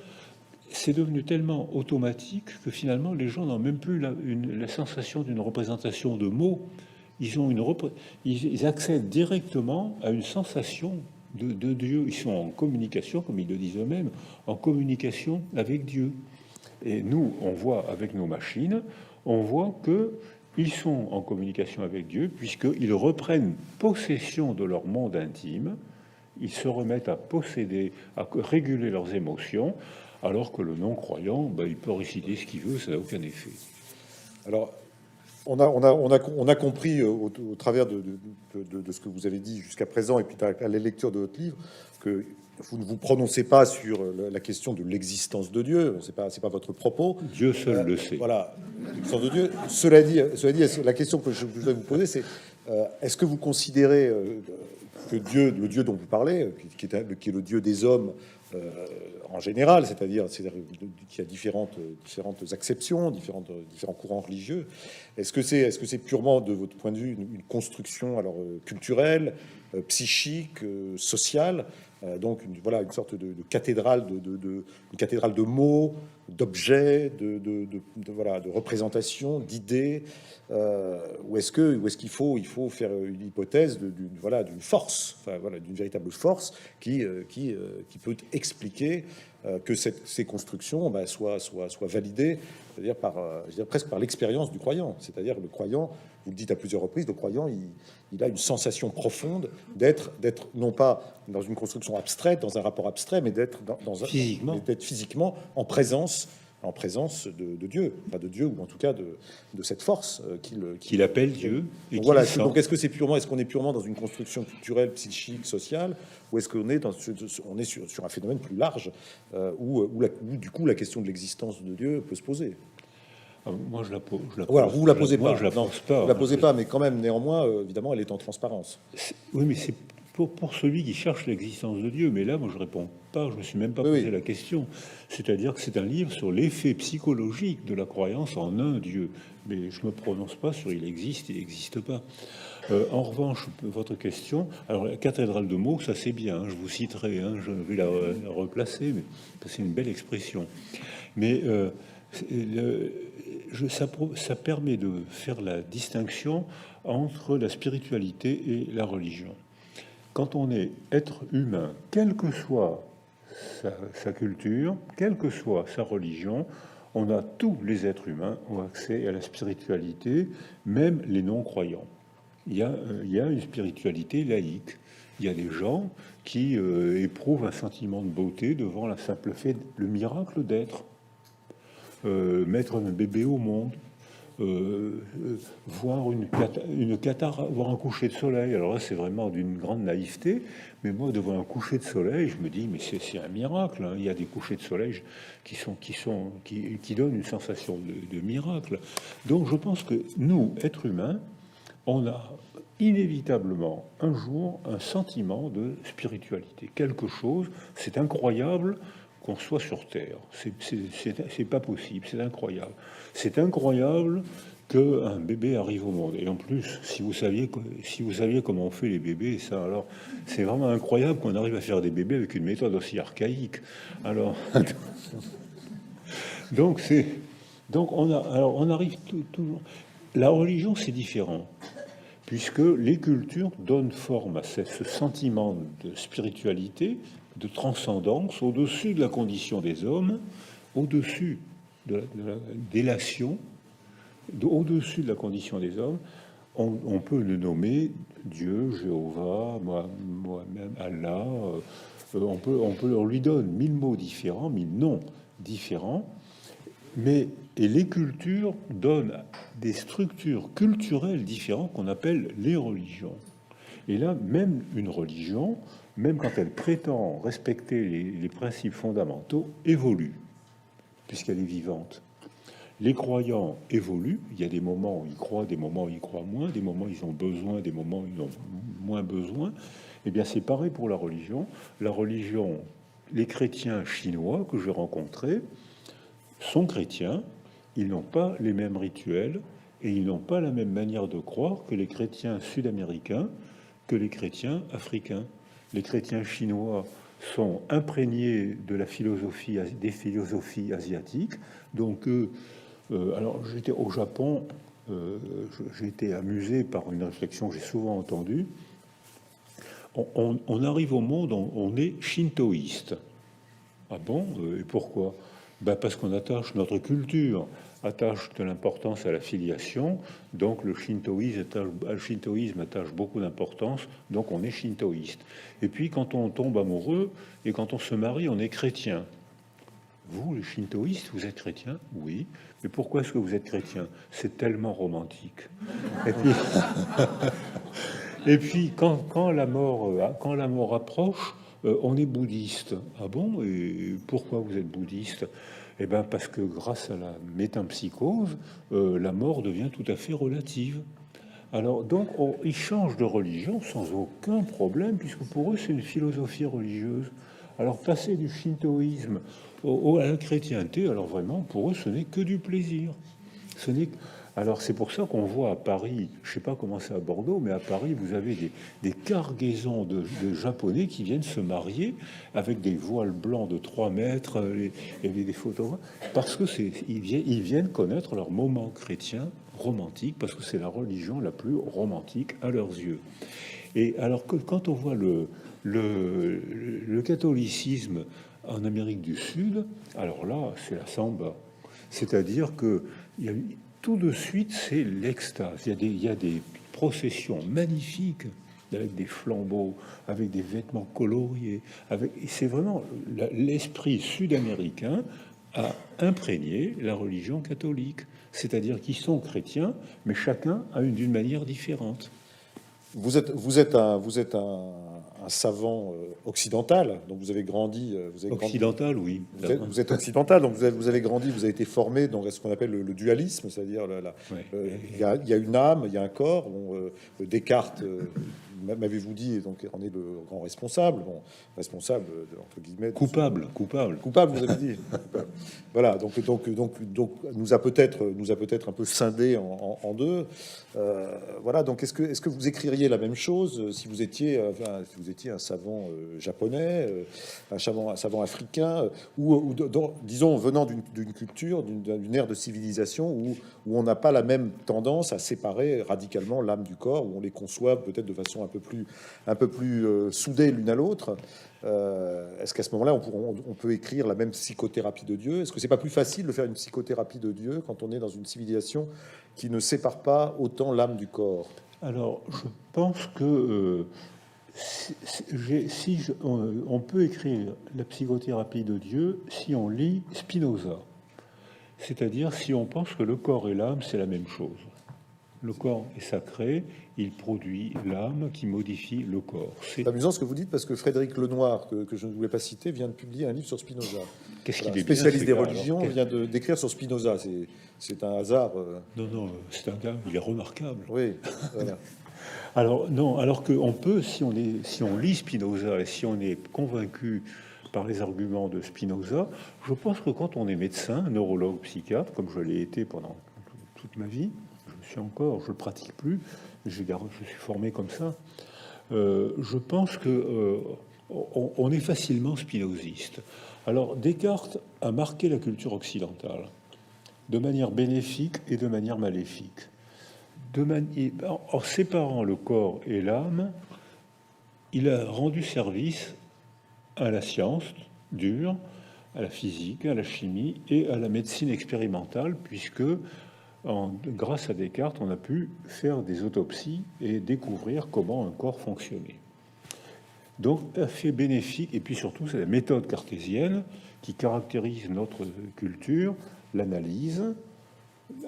c'est devenu tellement automatique que finalement les gens n'ont même plus la sensation d'une représentation de mots. Ils accèdent directement à une sensation de Dieu. Ils sont en communication, comme ils le disent eux-mêmes, en communication avec Dieu. Et nous, on voit avec nos machines, on voit qu'ils sont en communication avec Dieu, puisqu'ils reprennent possession de leur monde intime, ils se remettent à posséder, à réguler leurs émotions, alors que le non-croyant, il peut réciter ce qu'il veut, ça n'a aucun effet. Alors, on a compris au travers de ce que vous avez dit jusqu'à présent, et puis à la lecture de votre livre, que vous ne vous prononcez pas sur la question de l'existence de Dieu. C'est pas votre propos. Dieu seul le sait. Voilà, l'existence de Dieu. Cela dit, la question que je voudrais vous poser, c'est est-ce que vous considérez que Dieu, le Dieu dont vous parlez, qui est le Dieu des hommes en général, c'est-à-dire qu'il y a différentes acceptions, différents courants religieux. Est-ce que c'est purement, de votre point de vue, une construction culturelle, psychique, sociale, donc une sorte de cathédrale une cathédrale de mots, d'objets, de représentations, d'idées, ou est-ce qu'il faut faire une hypothèse d'une force, d'une véritable force qui peut expliquer que ces constructions soient validées, c'est-à-dire presque par l'expérience du croyant. C'est-à-dire le croyant, vous le dites à plusieurs reprises, le croyant, il a une sensation profonde d'être non pas dans une construction abstraite, dans un rapport abstrait, mais d'être physiquement en présence de Dieu, enfin de Dieu, ou en tout cas de cette force qu'il appelle Dieu. Et donc voilà. Donc est-ce qu'on est purement dans une construction culturelle, psychique, sociale, ou est-ce qu'on est sur un phénomène plus large où du coup la question de l'existence de Dieu peut se poser? Moi, je la pose. Voilà, vous la posez pas. Moi, je la pose pas. Vous la posez pas, mais quand même, néanmoins, évidemment, elle est en transparence. Oui, mais c'est pour celui qui cherche l'existence de Dieu. Mais là, moi, je réponds pas. Je me suis même pas posé la question. C'est-à-dire que c'est un livre sur l'effet psychologique de la croyance en un Dieu. Mais je me prononce pas sur il existe, il n'existe pas. En revanche, votre question, alors la cathédrale de mots, ça c'est bien. Je vous citerai. Je vais la replacer, mais c'est une belle expression. Mais ça permet de faire la distinction entre la spiritualité et la religion. Quand on est être humain, quelle que soit sa culture, quelle que soit sa religion, tous les êtres humains ont accès à la spiritualité, même les non-croyants. Il y a une spiritualité laïque. Il y a des gens qui éprouvent un sentiment de beauté devant le simple fait, le miracle d'être. Mettre un bébé au monde, voir voir un coucher de soleil. Alors là, c'est vraiment d'une grande naïveté, mais moi, devant un coucher de soleil, je me dis, mais c'est un miracle, hein. Il y a des couchers de soleil qui donnent une sensation de miracle. Donc, je pense que nous, êtres humains, on a inévitablement un jour un sentiment de spiritualité, quelque chose. C'est incroyable qu'on soit sur Terre. C'est pas possible, c'est incroyable. C'est incroyable qu'un bébé arrive au monde. Et en plus, si vous saviez comment on fait les bébés, ça, alors, c'est vraiment incroyable qu'on arrive à faire des bébés avec une méthode aussi archaïque. Alors, donc on arrive toujours. La religion, c'est différent, puisque les cultures donnent forme à ce sentiment de spiritualité, de transcendance, au-dessus de la condition des hommes, au-dessus de la délation, au-dessus de la condition des hommes. On peut le nommer Dieu, Jéhovah, moi-même, Allah. On lui donne 1000 mots différents, 1000 noms différents. Et les cultures donnent des structures culturelles différentes qu'on appelle les religions. Et là, même une religion, même quand elle prétend respecter les principes fondamentaux, évolue, puisqu'elle est vivante. Les croyants évoluent. Il y a des moments où ils croient, des moments où ils croient moins, des moments où ils ont besoin, des moments où ils ont moins besoin. Eh bien, c'est pareil pour la religion. La religion, les chrétiens chinois que j'ai rencontrés sont chrétiens. Ils n'ont pas les mêmes rituels et ils n'ont pas la même manière de croire que les chrétiens sud-américains, que les chrétiens africains. Les chrétiens chinois sont imprégnés de la philosophie, des philosophies asiatiques. Donc, alors j'étais au Japon, j'ai été amusé par une réflexion que j'ai souvent entendue. On arrive au monde, on est shintoïste. Ah bon? Et pourquoi? Ben parce qu'on attache notre culture, attache de l'importance à la filiation, donc le shintoïsme attache beaucoup d'importance, donc on est shintoïste. Et puis quand on tombe amoureux et quand on se marie, on est chrétien. Vous, les shintoïstes, vous êtes chrétien? Oui. Mais pourquoi est-ce que vous êtes chrétien? C'est tellement romantique. Et puis quand la mort approche, on est bouddhiste. Ah bon? Et pourquoi vous êtes bouddhiste? Eh bien, parce que grâce à la métempsychose, la mort devient tout à fait relative. Alors, donc, ils changent de religion sans aucun problème, puisque pour eux, c'est une philosophie religieuse. Alors, passer du shintoïsme à la chrétienté, alors vraiment, pour eux, ce n'est que du plaisir. Alors, c'est pour ça qu'on voit à Paris, je ne sais pas comment c'est à Bordeaux, mais à Paris, vous avez des cargaisons de Japonais qui viennent se marier avec des voiles blancs de 3 mètres, et des photographes, parce que ils viennent connaître leur moment chrétien romantique, parce que c'est la religion la plus romantique à leurs yeux. Et alors que quand on voit le catholicisme en Amérique du Sud, alors là, c'est la samba. C'est-à-dire que tout de suite, c'est l'extase. Il y a des processions magnifiques avec des flambeaux, avec des vêtements coloriés. C'est vraiment l'esprit sud-américain a imprégné la religion catholique. C'est-à-dire qu'ils sont chrétiens, mais chacun a d'une manière différente. Vous êtes un savant occidental, donc vous avez grandi. Occidental, oui. Vous êtes occidental, donc vous avez grandi, vous avez été formé dans ce qu'on appelle le dualisme, c'est-à-dire il y a une âme, il y a un corps. Descartes, m'avez-vous dit, donc on est le grand responsable, responsable entre guillemets. Coupable, vous avez dit. Voilà, donc nous a peut-être un peu scindé en deux. Voilà, donc est-ce que vous écririez la même chose si vous étiez un savant japonais, un savant africain, ou disons venant d'une culture, d'une ère de civilisation où on n'a pas la même tendance à séparer radicalement l'âme du corps, où on les conçoit peut-être de façon un peu plus soudée l'une à l'autre. Est-ce qu'à ce moment-là, on peut écrire la même psychothérapie de Dieu? Est-ce que c'est pas plus facile de faire une psychothérapie de Dieu quand on est dans une civilisation qui ne sépare pas autant l'âme du corps? Alors, je pense que on peut écrire la psychothérapie de Dieu si on lit Spinoza. C'est-à-dire si on pense que le corps et l'âme, c'est la même chose. Le corps est sacré, il produit l'âme qui modifie le corps. C'est amusant ce que vous dites, parce que Frédéric Lenoir, que je ne voulais pas citer, vient de publier un livre sur Spinoza. Qu'est-ce qu'il est spécialiste bien, des religions, vient d'écrire sur Spinoza. C'est un hasard. Non, c'est un gars, il est remarquable. Oui, voilà. Alors, non, alors qu'on peut, si on lit Spinoza et si on est convaincu par les arguments de Spinoza, je pense que quand on est médecin, neurologue, psychiatre, comme je l'ai été pendant toute ma vie, je ne le pratique plus, je suis formé comme ça, je pense que on est facilement spinoziste. Alors, Descartes a marqué la culture occidentale de manière bénéfique et de manière maléfique. En séparant le corps et l'âme, il a rendu service à la science dure, à la physique, à la chimie et à la médecine expérimentale, puisque grâce à Descartes, on a pu faire des autopsies et découvrir comment un corps fonctionnait. Donc, fait bénéfique, et puis surtout, c'est la méthode cartésienne qui caractérise notre culture, l'analyse,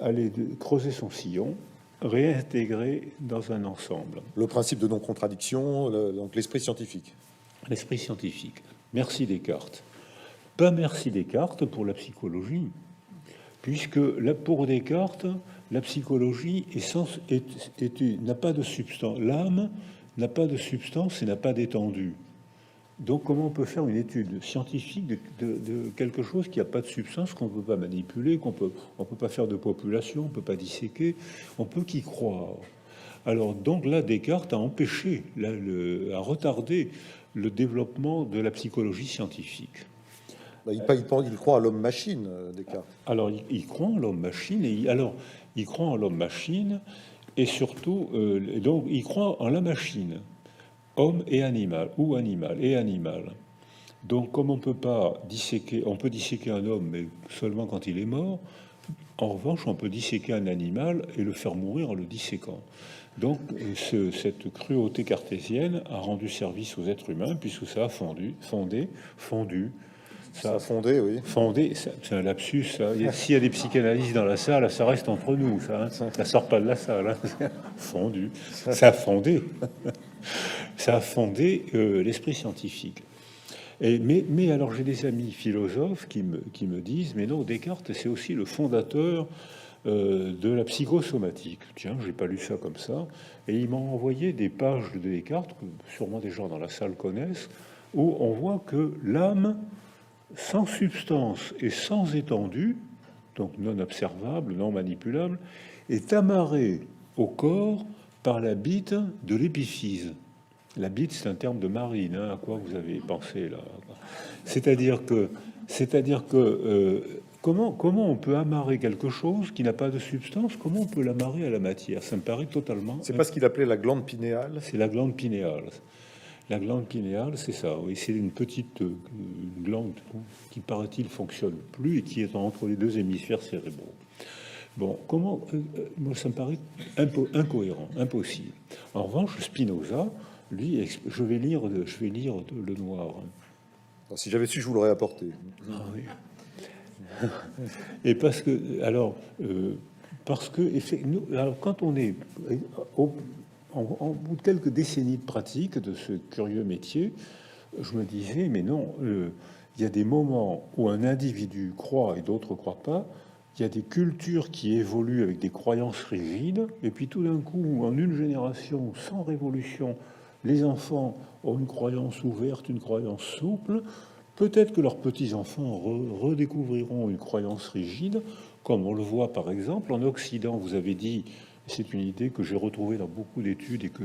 aller creuser son sillon, réintégrer dans un ensemble. Le principe de non-contradiction, donc l'esprit scientifique. L'esprit scientifique. Merci Descartes. Pas merci Descartes pour la psychologie, puisque pour Descartes, la psychologie n'a pas de substance. L'âme n'a pas de substance et n'a pas d'étendue. Donc comment on peut faire une étude scientifique de quelque chose qui n'a pas de substance, qu'on ne peut pas manipuler, on peut pas faire de population, on ne peut pas disséquer, on peut qu'y croire. Alors donc là, Descartes a empêché, a retardé le développement de la psychologie scientifique. Il croit à l'homme-machine, Descartes. Alors il croit en l'homme-machine, il croit en l'homme-machine, et surtout, donc il croit en la machine. Homme et animal, ou animal et animal. Donc, comme on peut pas disséquer, on peut disséquer un homme, mais seulement quand il est mort. En revanche, on peut disséquer un animal et le faire mourir en le disséquant. Donc, cette cruauté cartésienne a rendu service aux êtres humains, puisque ça a fondu. Ça a fondé, oui. Fondé, c'est un lapsus. S'il y a des psychanalystes dans la salle, ça reste entre nous. Ça sort pas de la salle. Hein. Fondu. Ça a fondé. Ça a fondé l'esprit scientifique. Mais alors j'ai des amis philosophes qui me disent, mais non, Descartes, c'est aussi le fondateur de la psychosomatique. Tiens, j'ai pas lu ça comme ça. Et ils m'ont envoyé des pages de Descartes, que sûrement des gens dans la salle connaissent, où on voit que l'âme, sans substance et sans étendue, donc non observable, non manipulable, est amarrée au corps par la bite de l'épiphyse. La bite, c'est un terme de marine, hein, à quoi vous avez pensé là. C'est-à-dire que comment on peut amarrer quelque chose qui n'a pas de substance? Comment on peut l'amarrer à la matière? Ça me paraît totalement... C'est pas ce qu'il appelait la glande pinéale? C'est la glande pinéale. La glande pinéale, c'est ça, oui, c'est une petite glande qui, paraît-il, fonctionne plus et qui est entre les deux hémisphères cérébraux. Bon, moi, ça me paraît incohérent, impossible. En revanche, Spinoza, lui, je vais lire Lenoir. Alors, si j'avais su, je vous l'aurais apporté. Ah oui. Et parce que quand on est en bout de quelques décennies de pratique de ce curieux métier, je me disais, mais non, il y a des moments où un individu croit et d'autres croient pas. Il y a des cultures qui évoluent avec des croyances rigides, et puis tout d'un coup, en une génération, sans révolution, les enfants ont une croyance ouverte, une croyance souple. Peut-être que leurs petits-enfants redécouvriront une croyance rigide, comme on le voit par exemple en Occident. Vous avez dit, c'est une idée que j'ai retrouvée dans beaucoup d'études, et que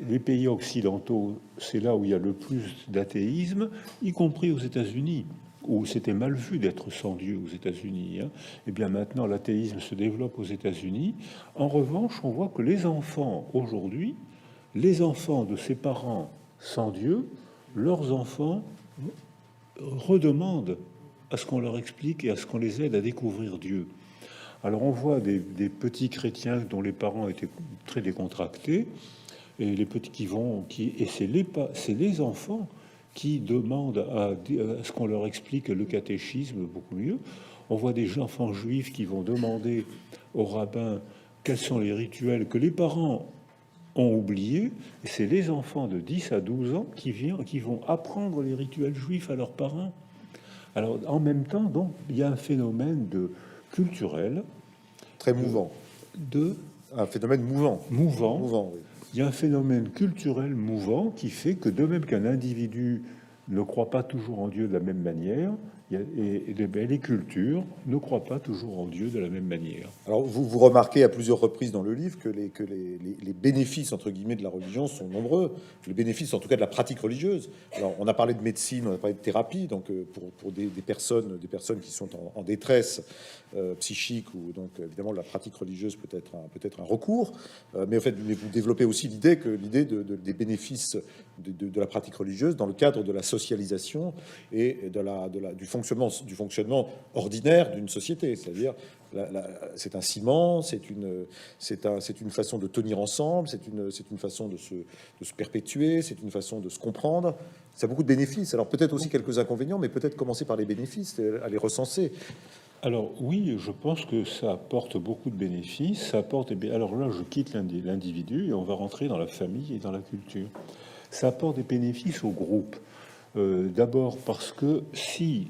les pays occidentaux, c'est là où il y a le plus d'athéisme, y compris aux États-Unis, où c'était mal vu d'être sans Dieu aux États-Unis. Hein. Et bien maintenant, l'athéisme se développe aux États-Unis. En revanche, on voit que les enfants aujourd'hui, les enfants de ces parents sans Dieu, leurs enfants redemandent à ce qu'on leur explique et à ce qu'on les aide à découvrir Dieu. Alors on voit des petits chrétiens dont les parents étaient très décontractés, et les petits c'est les enfants qui demandent à ce qu'on leur explique le catéchisme beaucoup mieux. On voit des enfants juifs qui vont demander au rabbin quels sont les rituels que les parents ont oubliés. Et c'est les enfants de 10 à 12 ans qui vont apprendre les rituels juifs à leurs parents. Alors, en même temps, donc, il y a un phénomène culturel. Très mouvant. Un phénomène mouvant. Mouvant. Oui. Il y a un phénomène culturel mouvant qui fait que de même qu'un individu ne croit pas toujours en Dieu de la même manière, les cultures ne croient pas toujours en Dieu de la même manière. Alors, vous remarquez à plusieurs reprises dans le livre que les bénéfices, entre guillemets, de la religion sont nombreux. Les bénéfices, en tout cas, de la pratique religieuse. Alors, on a parlé de médecine, on a parlé de thérapie, donc pour des personnes qui sont en détresse psychique, ou donc évidemment la pratique religieuse peut être un recours. Mais en fait, vous développez aussi l'idée des bénéfices de la pratique religieuse dans le cadre de la socialisation et du fonctionnement ordinaire d'une société, c'est-à-dire c'est un ciment, c'est une façon de tenir ensemble, c'est une façon de se perpétuer, c'est une façon de se comprendre. Ça a beaucoup de bénéfices. Alors peut-être aussi quelques inconvénients, mais peut-être commencer par les bénéfices, à les recenser. Alors oui, je pense que ça apporte beaucoup de bénéfices. Alors là, je quitte l'individu et on va rentrer dans la famille et dans la culture. Ça apporte des bénéfices au groupe. D'abord parce que si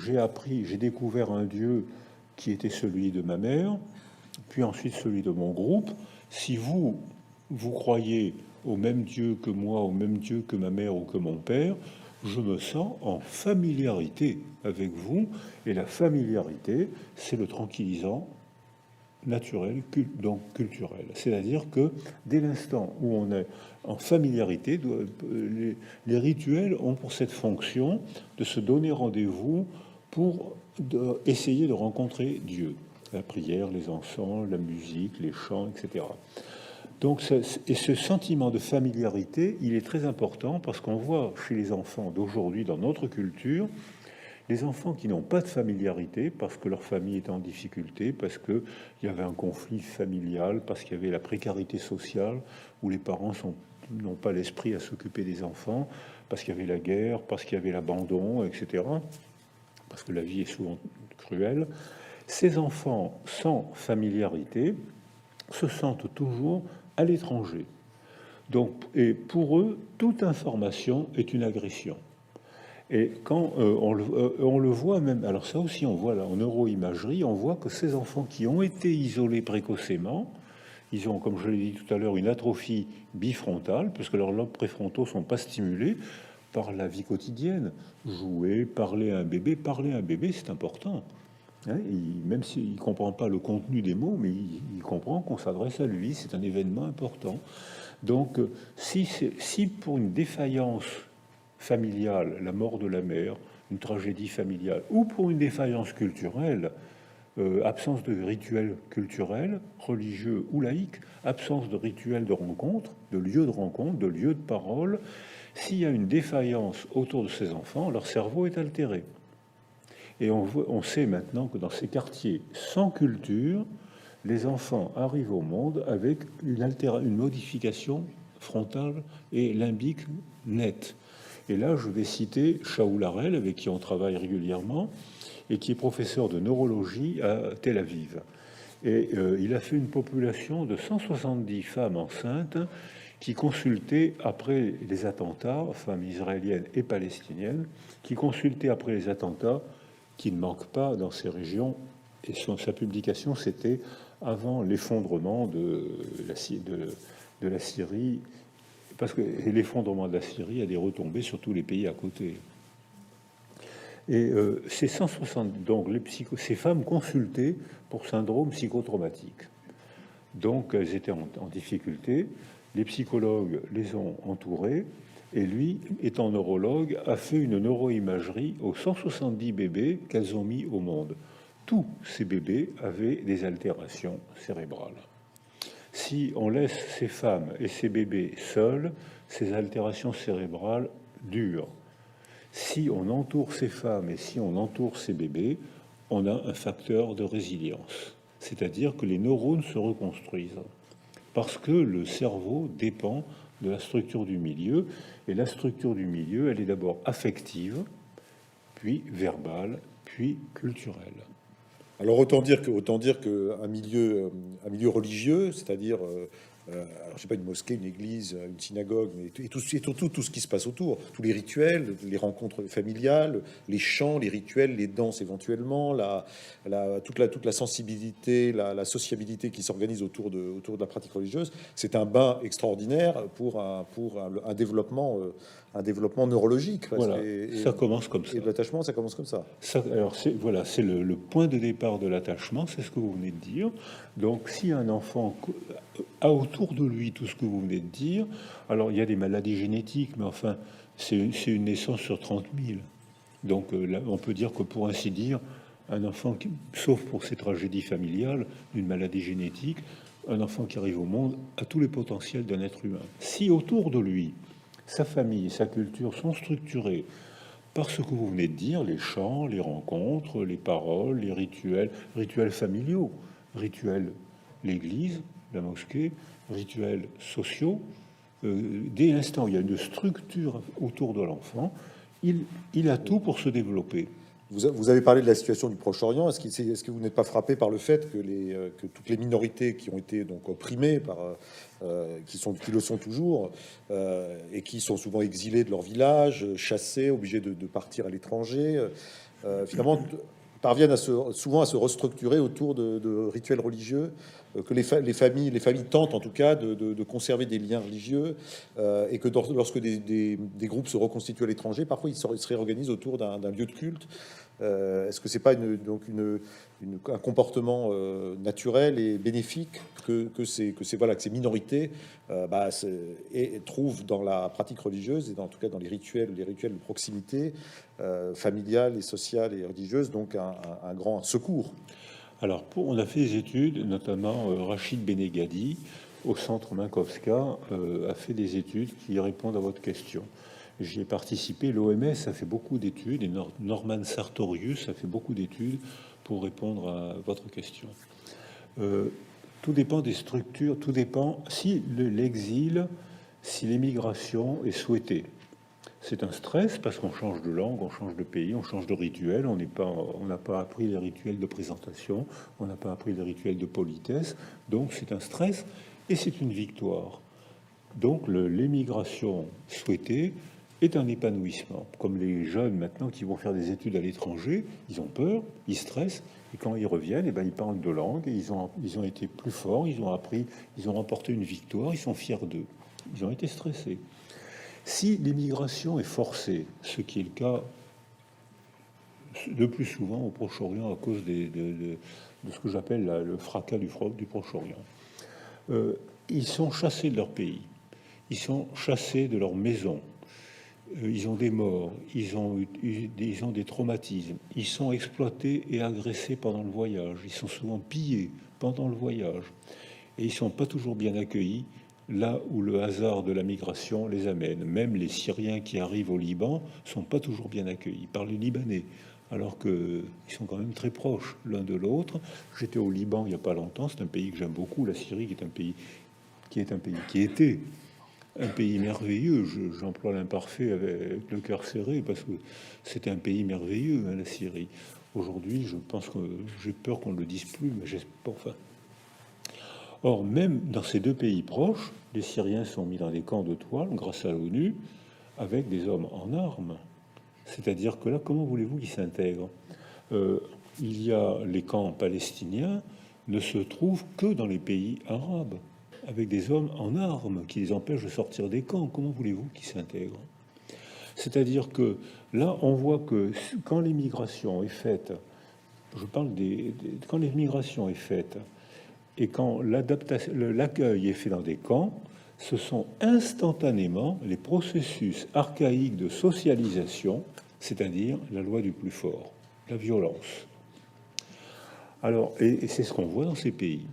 j'ai découvert un Dieu qui était celui de ma mère, puis ensuite celui de mon groupe, si vous croyez au même Dieu que moi, au même Dieu que ma mère ou que mon père, je me sens en familiarité avec vous, et la familiarité, c'est le tranquillisant naturel, donc culturel. C'est-à-dire que dès l'instant où on est en familiarité, les rituels ont pour cette fonction de se donner rendez-vous pour essayer de rencontrer Dieu. La prière, les enfants, la musique, les chants, etc. Donc, ce sentiment de familiarité, il est très important parce qu'on voit chez les enfants d'aujourd'hui, dans notre culture, les enfants qui n'ont pas de familiarité parce que leur famille est en difficulté, parce qu'il y avait un conflit familial, parce qu'il y avait la précarité sociale, où les parents n'ont pas l'esprit à s'occuper des enfants, parce qu'il y avait la guerre, parce qu'il y avait l'abandon, etc., parce que la vie est souvent cruelle. Ces enfants sans familiarité se sentent toujours à l'étranger. Donc, et pour eux, toute information est une agression. Et quand on le voit même, alors ça aussi on voit là en neuroimagerie, on voit que ces enfants qui ont été isolés précocement, ils ont, comme je l'ai dit tout à l'heure, une atrophie bifrontale, parce que leurs lobes préfrontaux ne sont pas stimulés par la vie quotidienne. Jouer, parler à un bébé, c'est important. Hein, même s'il ne comprend pas le contenu des mots, mais il comprend qu'on s'adresse à lui, c'est un événement important. Donc, si pour une défaillance familiale, la mort de la mère, une tragédie familiale, ou pour une défaillance culturelle, absence de rituels culturels, religieux ou laïques, absence de rituels de rencontre, de lieux de parole, s'il y a une défaillance autour de ces enfants, leur cerveau est altéré. Et on sait maintenant que dans ces quartiers sans culture, les enfants arrivent au monde avec une modification frontale et limbique nette. Et là, je vais citer Shaul Harel, avec qui on travaille régulièrement, et qui est professeur de neurologie à Tel Aviv. Et il a fait une population de 170 femmes enceintes qui consultaient après les attentats, femmes israéliennes et palestiniennes, qui consultaient après les attentats, qui ne manquent pas dans ces régions. Et sa publication, c'était avant l'effondrement de la Syrie, parce que l'effondrement de la Syrie a des retombées sur tous les pays à côté. Et ces 160, donc ces femmes consultées pour syndrome psychotraumatique. Donc elles étaient en difficulté, les psychologues les ont entourées, et lui, étant neurologue, a fait une neuroimagerie aux 170 bébés qu'elles ont mis au monde. Tous ces bébés avaient des altérations cérébrales. Si on laisse ces femmes et ces bébés seuls, ces altérations cérébrales durent. Si on entoure ces femmes et si on entoure ces bébés, on a un facteur de résilience. C'est-à-dire que les neurones se reconstruisent. Parce que le cerveau dépend de la structure du milieu. Et la structure du milieu, elle est d'abord affective, puis verbale, puis culturelle. Alors autant dire que un milieu religieux, c'est-à-dire alors, je sais pas, une mosquée, une église, une synagogue, mais surtout tout ce qui se passe autour, tous les rituels, les rencontres familiales, les chants, les rituels, les danses éventuellement, toute la sensibilité, la sociabilité qui s'organise autour de la pratique religieuse, c'est un bain extraordinaire pour un développement neurologique. Voilà, ça commence comme ça. Et l'attachement, ça commence comme ça. Alors, voilà, c'est le point de départ de l'attachement, c'est ce que vous venez de dire. Donc, si un enfant a autour de lui tout ce que vous venez de dire, alors il y a des maladies génétiques, mais enfin, c'est une naissance sur 30 000. Donc, là, on peut dire que, pour ainsi dire, un enfant, sauf pour ses tragédies familiales, une maladie génétique, un enfant qui arrive au monde a tous les potentiels d'un être humain. Si autour de lui, sa famille, sa culture sont structurées par ce que vous venez de dire, les chants, les rencontres, les paroles, les rituels familiaux, rituels l'église, la mosquée, rituels sociaux, dès l'instant où il y a une structure autour de l'enfant, il a tout pour se développer. Vous avez parlé de la situation du Proche-Orient. Est-ce que vous n'êtes pas frappé par le fait que toutes les minorités qui ont été donc opprimées qui le sont toujours, et qui sont souvent exilées de leur village, chassées, obligées de partir à l'étranger, finalement parviennent souvent à se restructurer autour de rituels religieux, que les familles tentent en tout cas de conserver des liens religieux, et que lorsque des groupes se reconstituent à l'étranger, parfois ils se réorganisent autour d'un lieu de culte. Est-ce que c'est pas un comportement naturel et bénéfique que ces minorités trouvent dans la pratique religieuse, et en tout cas dans les rituels de proximité familiale et sociale et religieuse, donc un grand secours? Alors, on a fait des études, notamment Rachid Benegadi, au centre Minkowska, a fait des études qui répondent à votre question. J'y ai participé. L'OMS a fait beaucoup d'études, et Norman Sartorius a fait beaucoup d'études pour répondre à votre question. Tout dépend des structures, tout dépend si l'exil, si l'émigration est souhaitée. C'est un stress parce qu'on change de langue, on change de pays, on change de rituel. On n'a pas appris les rituels de présentation, on n'a pas appris les rituels de politesse. Donc c'est un stress et c'est une victoire. Donc l'émigration souhaitée est un épanouissement. Comme les jeunes maintenant qui vont faire des études à l'étranger, ils ont peur, ils stressent, et quand ils reviennent, ils parlent deux langues, et ils ont été plus forts, ils ont appris, ils ont remporté une victoire, ils sont fiers d'eux. Ils ont été stressés. Si l'immigration est forcée, ce qui est le cas le plus souvent au Proche-Orient à cause de ce que j'appelle le fracas du Proche-Orient, ils sont chassés de leur pays, ils sont chassés de leur maison, ils ont des morts, ils ont des traumatismes, ils sont exploités et agressés pendant le voyage, ils sont souvent pillés pendant le voyage, et ils sont pas toujours bien accueillis là où le hasard de la migration les amène. Même les Syriens qui arrivent au Liban sont pas toujours bien accueillis par les Libanais, alors qu'ils sont quand même très proches l'un de l'autre. J'étais au Liban il n'y a pas longtemps, c'est un pays que j'aime beaucoup, la Syrie, qui était un pays merveilleux. J'emploie l'imparfait avec le cœur serré parce que c'était un pays merveilleux, la Syrie. Aujourd'hui, je pense que j'ai peur qu'on ne le dise plus, mais j'espère pas. Enfin. Or, même dans ces deux pays proches, les Syriens sont mis dans des camps de toile grâce à l'ONU avec des hommes en armes. C'est-à-dire que là, comment voulez-vous qu'ils s'intègrent? Il y a les camps palestiniens ne se trouvent que dans les pays arabes, avec des hommes en armes qui les empêchent de sortir des camps. Comment voulez-vous qu'ils s'intègrent? C'est-à-dire que là, on voit que quand l'immigration est faite, je parle quand l'immigration est faite, et quand l'accueil est fait dans des camps, ce sont instantanément les processus archaïques de socialisation, c'est-à-dire la loi du plus fort, la violence. Alors, et c'est ce qu'on voit dans ces pays.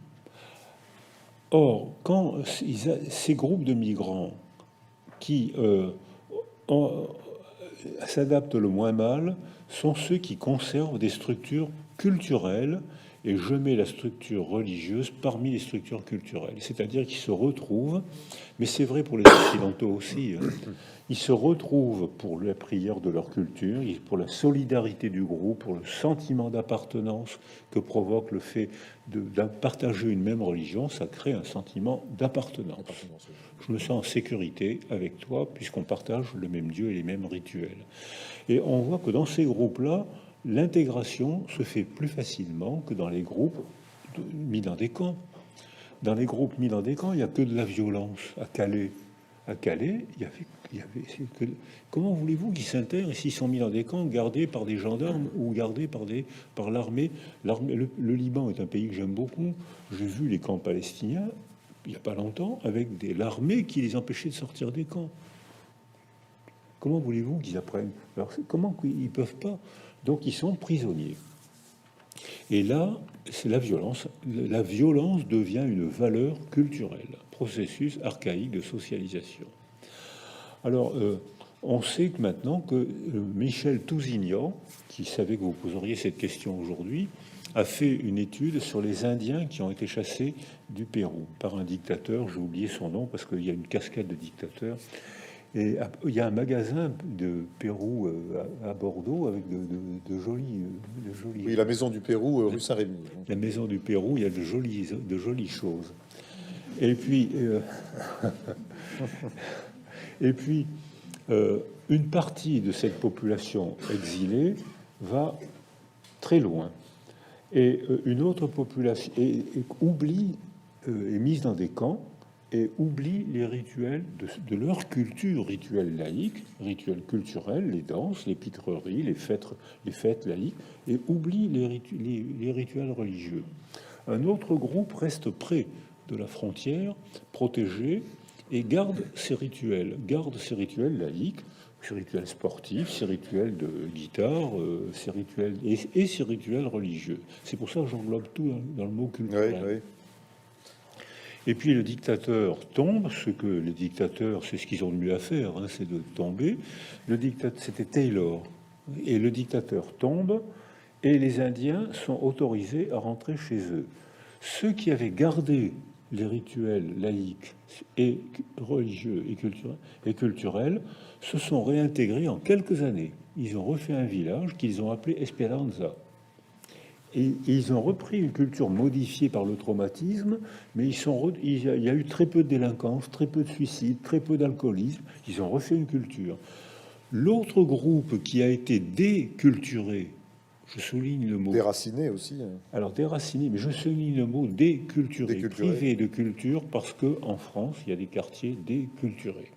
Or, quand ces groupes de migrants qui s'adaptent le moins mal sont ceux qui conservent des structures culturelles et je mets la structure religieuse parmi les structures culturelles. C'est-à-dire qu'ils se retrouvent, mais c'est vrai pour les Occidentaux aussi, hein, ils se retrouvent pour la prière de leur culture, pour la solidarité du groupe, pour le sentiment d'appartenance que provoque le fait de partager une même religion, ça crée un sentiment d'appartenance. Je me sens en sécurité avec toi puisqu'on partage le même Dieu et les mêmes rituels. Et on voit que dans ces groupes-là, l'intégration se fait plus facilement que dans les groupes mis dans des camps. Dans les groupes mis dans des camps, il n'y a que de la violence. À Calais, il y avait comment voulez-vous qu'ils s'intègrent s'ils sont mis dans des camps gardés par des gendarmes ou gardés par l'armée? Le Liban est un pays que j'aime beaucoup. J'ai vu les camps palestiniens il n'y a pas longtemps avec l'armée qui les empêchait de sortir des camps. Comment voulez-vous qu'ils apprennent? Alors, comment ils peuvent pas? Donc, ils sont prisonniers. Et là, c'est la violence. La violence devient une valeur culturelle, processus archaïque de socialisation. Alors, on sait que maintenant que Michel Tousignan, qui savait que vous poseriez cette question aujourd'hui, a fait une étude sur les Indiens qui ont été chassés du Pérou par un dictateur. J'ai oublié son nom parce qu'il y a une cascade de dictateurs. Et il y a un magasin de Pérou à Bordeaux avec de jolis. Oui, la Maison du Pérou, rue Saint-Rémy. La Maison du Pérou, il y a de jolies choses. Et puis, une partie de cette population exilée va très loin. Et une autre population oublie, est mise dans des camps, et oublie les rituels de leur culture, rituels laïques, rituels culturels, les danses, les pitreries, les fêtes laïques, et oublie les rituels religieux. Un autre groupe reste près de la frontière, protégé, et garde ces rituels laïques, ces rituels sportifs, ces rituels de guitare, ces rituels et ces rituels religieux. C'est pour ça que j'englobe tout dans le mot culturel. Oui, oui. Et puis le dictateur tombe, ce que les dictateurs, c'est ce qu'ils ont de mieux à faire, hein, c'est de tomber. Le dictateur, c'était Taylor, et le dictateur tombe, et les Indiens sont autorisés à rentrer chez eux. Ceux qui avaient gardé les rituels laïques et religieux et culturels se sont réintégrés en quelques années. Ils ont refait un village qu'ils ont appelé Esperanza. Et ils ont repris une culture modifiée par le traumatisme, mais il y a eu très peu de délinquance, très peu de suicides, très peu d'alcoolisme. Ils ont refait une culture. L'autre groupe qui a été déculturé, je souligne le mot... Déraciné aussi. Alors déraciné, mais je souligne le mot déculturé, privé de culture, parce qu'en France, il y a des quartiers déculturés.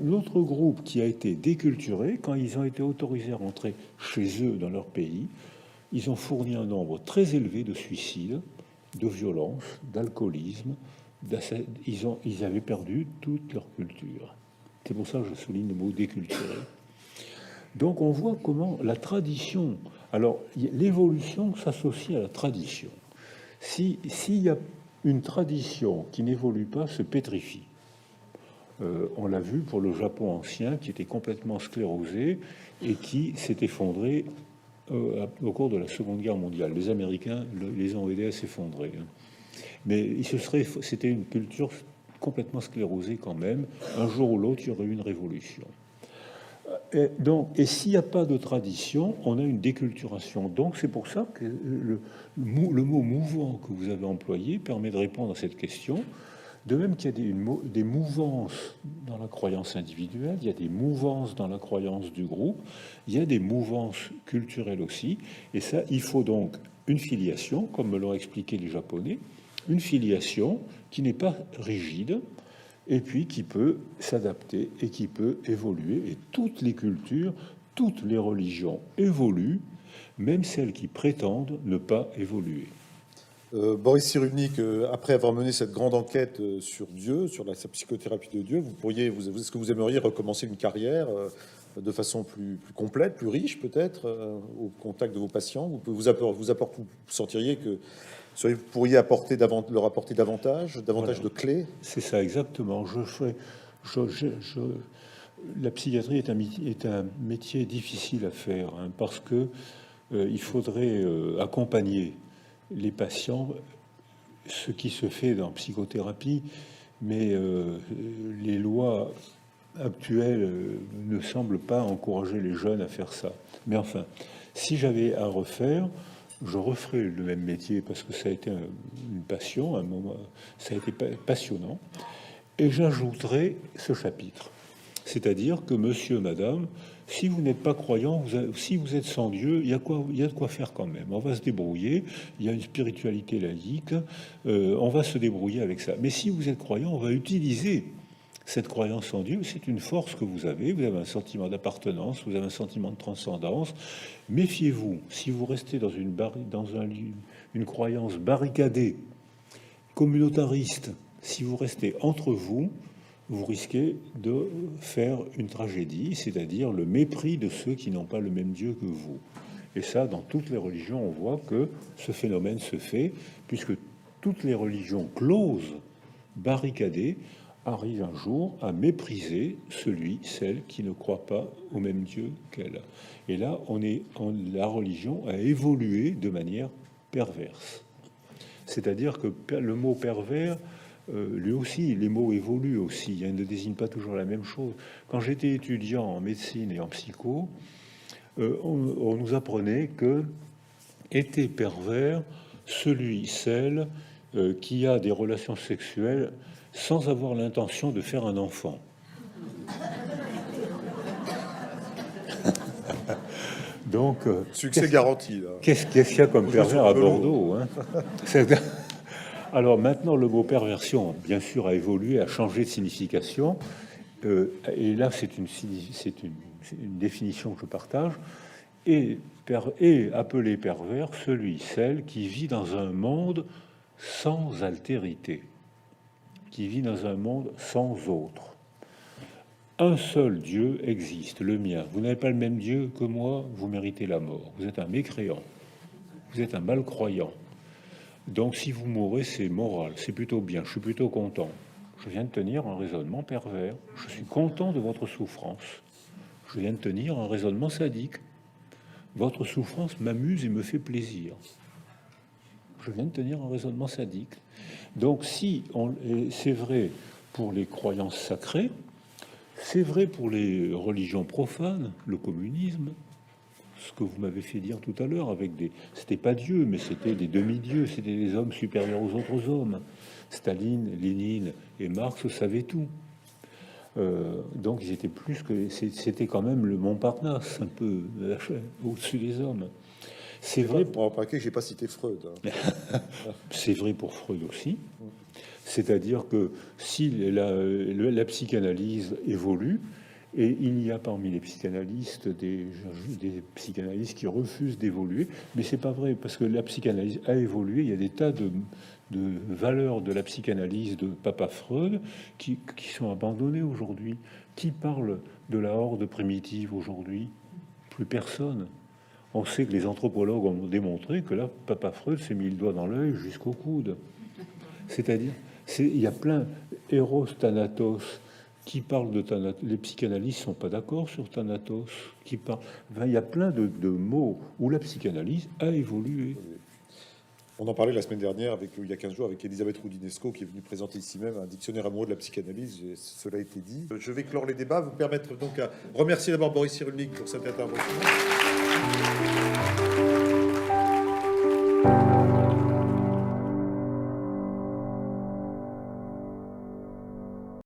L'autre groupe qui a été déculturé, quand ils ont été autorisés à rentrer chez eux dans leur pays, ils ont fourni un nombre très élevé de suicides, de violences, d'alcoolisme. Ils avaient perdu toute leur culture. C'est pour ça que je souligne le mot déculturé. Donc on voit comment la tradition... Alors l'évolution s'associe à la tradition. S'il y a une tradition qui n'évolue pas, se pétrifie. On l'a vu pour le Japon ancien qui était complètement sclérosé et qui s'est effondré au cours de la Seconde Guerre mondiale. Les Américains les ont aidés à s'effondrer. Mais c'était une culture complètement sclérosée quand même. Un jour ou l'autre, il y aurait eu une révolution. Et s'il n'y a pas de tradition, on a une déculturation. Donc c'est pour ça que le mot mouvant que vous avez employé permet de répondre à cette question. De même qu'il y a des mouvances dans la croyance individuelle, il y a des mouvances dans la croyance du groupe, il y a des mouvances culturelles aussi. Et ça, il faut donc une filiation, comme me l'ont expliqué les Japonais, une filiation qui n'est pas rigide, et puis qui peut s'adapter et qui peut évoluer. Et toutes les cultures, toutes les religions évoluent, même celles qui prétendent ne pas évoluer. Boris Cyrulnik, après avoir mené cette grande enquête sur Dieu, sur sa psychothérapie de Dieu, est-ce que vous aimeriez recommencer une carrière de façon plus complète, plus riche peut-être, au contact de vos patients? Vous sentiriez que vous pourriez leur apporter davantage voilà. De clés? C'est ça exactement. La psychiatrie est un métier difficile à faire, hein, parce que il faudrait accompagner les patients, ce qui se fait dans psychothérapie, mais les lois actuelles ne semblent pas encourager les jeunes à faire ça. Mais enfin, si j'avais à refaire, je referais le même métier parce que ça a été une passion, un moment, ça a été passionnant, et j'ajouterais ce chapitre. C'est-à-dire que monsieur, madame, si vous n'êtes pas croyant, si vous êtes sans Dieu, il y a de quoi faire quand même. On va se débrouiller, il y a une spiritualité laïque, on va se débrouiller avec ça. Mais si vous êtes croyant, on va utiliser cette croyance en Dieu, c'est une force que vous avez un sentiment d'appartenance, vous avez un sentiment de transcendance. Méfiez-vous, si vous restez dans une croyance barricadée, communautariste, si vous restez entre vous, vous risquez de faire une tragédie, c'est-à-dire le mépris de ceux qui n'ont pas le même Dieu que vous. Et ça, dans toutes les religions, on voit que ce phénomène se fait, puisque toutes les religions closes, barricadées, arrivent un jour à mépriser celle qui ne croit pas au même Dieu qu'elle. Et là, la religion a évolué de manière perverse. C'est-à-dire que le mot pervers, lui aussi, les mots évoluent aussi, ils ne désignent pas toujours la même chose. Quand j'étais étudiant en médecine et en psycho, on nous apprenait que était pervers celle qui a des relations sexuelles sans avoir l'intention de faire un enfant. Donc, succès garanti. Qu'est-ce qu'il y a comme pervers à Bordeaux, hein? Alors maintenant, le mot perversion, bien sûr, a évolué, a changé de signification. Et là, c'est une définition que je partage. Et appelé pervers celle qui vit dans un monde sans altérité, qui vit dans un monde sans autre. Un seul Dieu existe, le mien. Vous n'avez pas le même Dieu que moi, vous méritez la mort. Vous êtes un mécréant, vous êtes un malcroyant. Donc si vous mourrez, c'est moral, c'est plutôt bien, je suis plutôt content. Je viens de tenir un raisonnement pervers. Je suis content de votre souffrance. Je viens de tenir un raisonnement sadique. Votre souffrance m'amuse et me fait plaisir. Je viens de tenir un raisonnement sadique. Donc c'est vrai pour les croyances sacrées, c'est vrai pour les religions profanes, le communisme, ce que vous m'avez fait dire tout à l'heure, c'était pas Dieu, mais c'était des demi-dieux, c'était des hommes supérieurs aux autres hommes. Staline, Lénine et Marx savaient tout. Donc ils étaient c'était quand même le Montparnasse, un peu au-dessus des hommes. C'est vrai. Pour remarquer que j'ai pas cité Freud. C'est vrai pour Freud aussi. C'est-à-dire que si la psychanalyse évolue, et il y a parmi les psychanalystes des psychanalystes qui refusent d'évoluer, mais c'est pas vrai, parce que la psychanalyse a évolué. Il y a des tas de valeurs de la psychanalyse de Papa Freud qui sont abandonnées aujourd'hui. Qui parle de la horde primitive aujourd'hui? Plus personne. On sait que les anthropologues ont démontré que là, Papa Freud s'est mis le doigt dans l'œil jusqu'au coude. C'est-à-dire, il y a plein Eros Thanatos qui parlent de Thanatos. Les psychanalystes sont pas d'accord sur Thanatos. Il y a plein de mots où la psychanalyse a évolué. On en parlait la semaine dernière, il y a 15 jours, avec Elisabeth Roudinesco, qui est venue présenter ici même un dictionnaire amoureux de la psychanalyse. Cela a été dit. Je vais clore les débats, vous permettre donc à remercier d'abord Boris Cyrulnik pour cette intervention.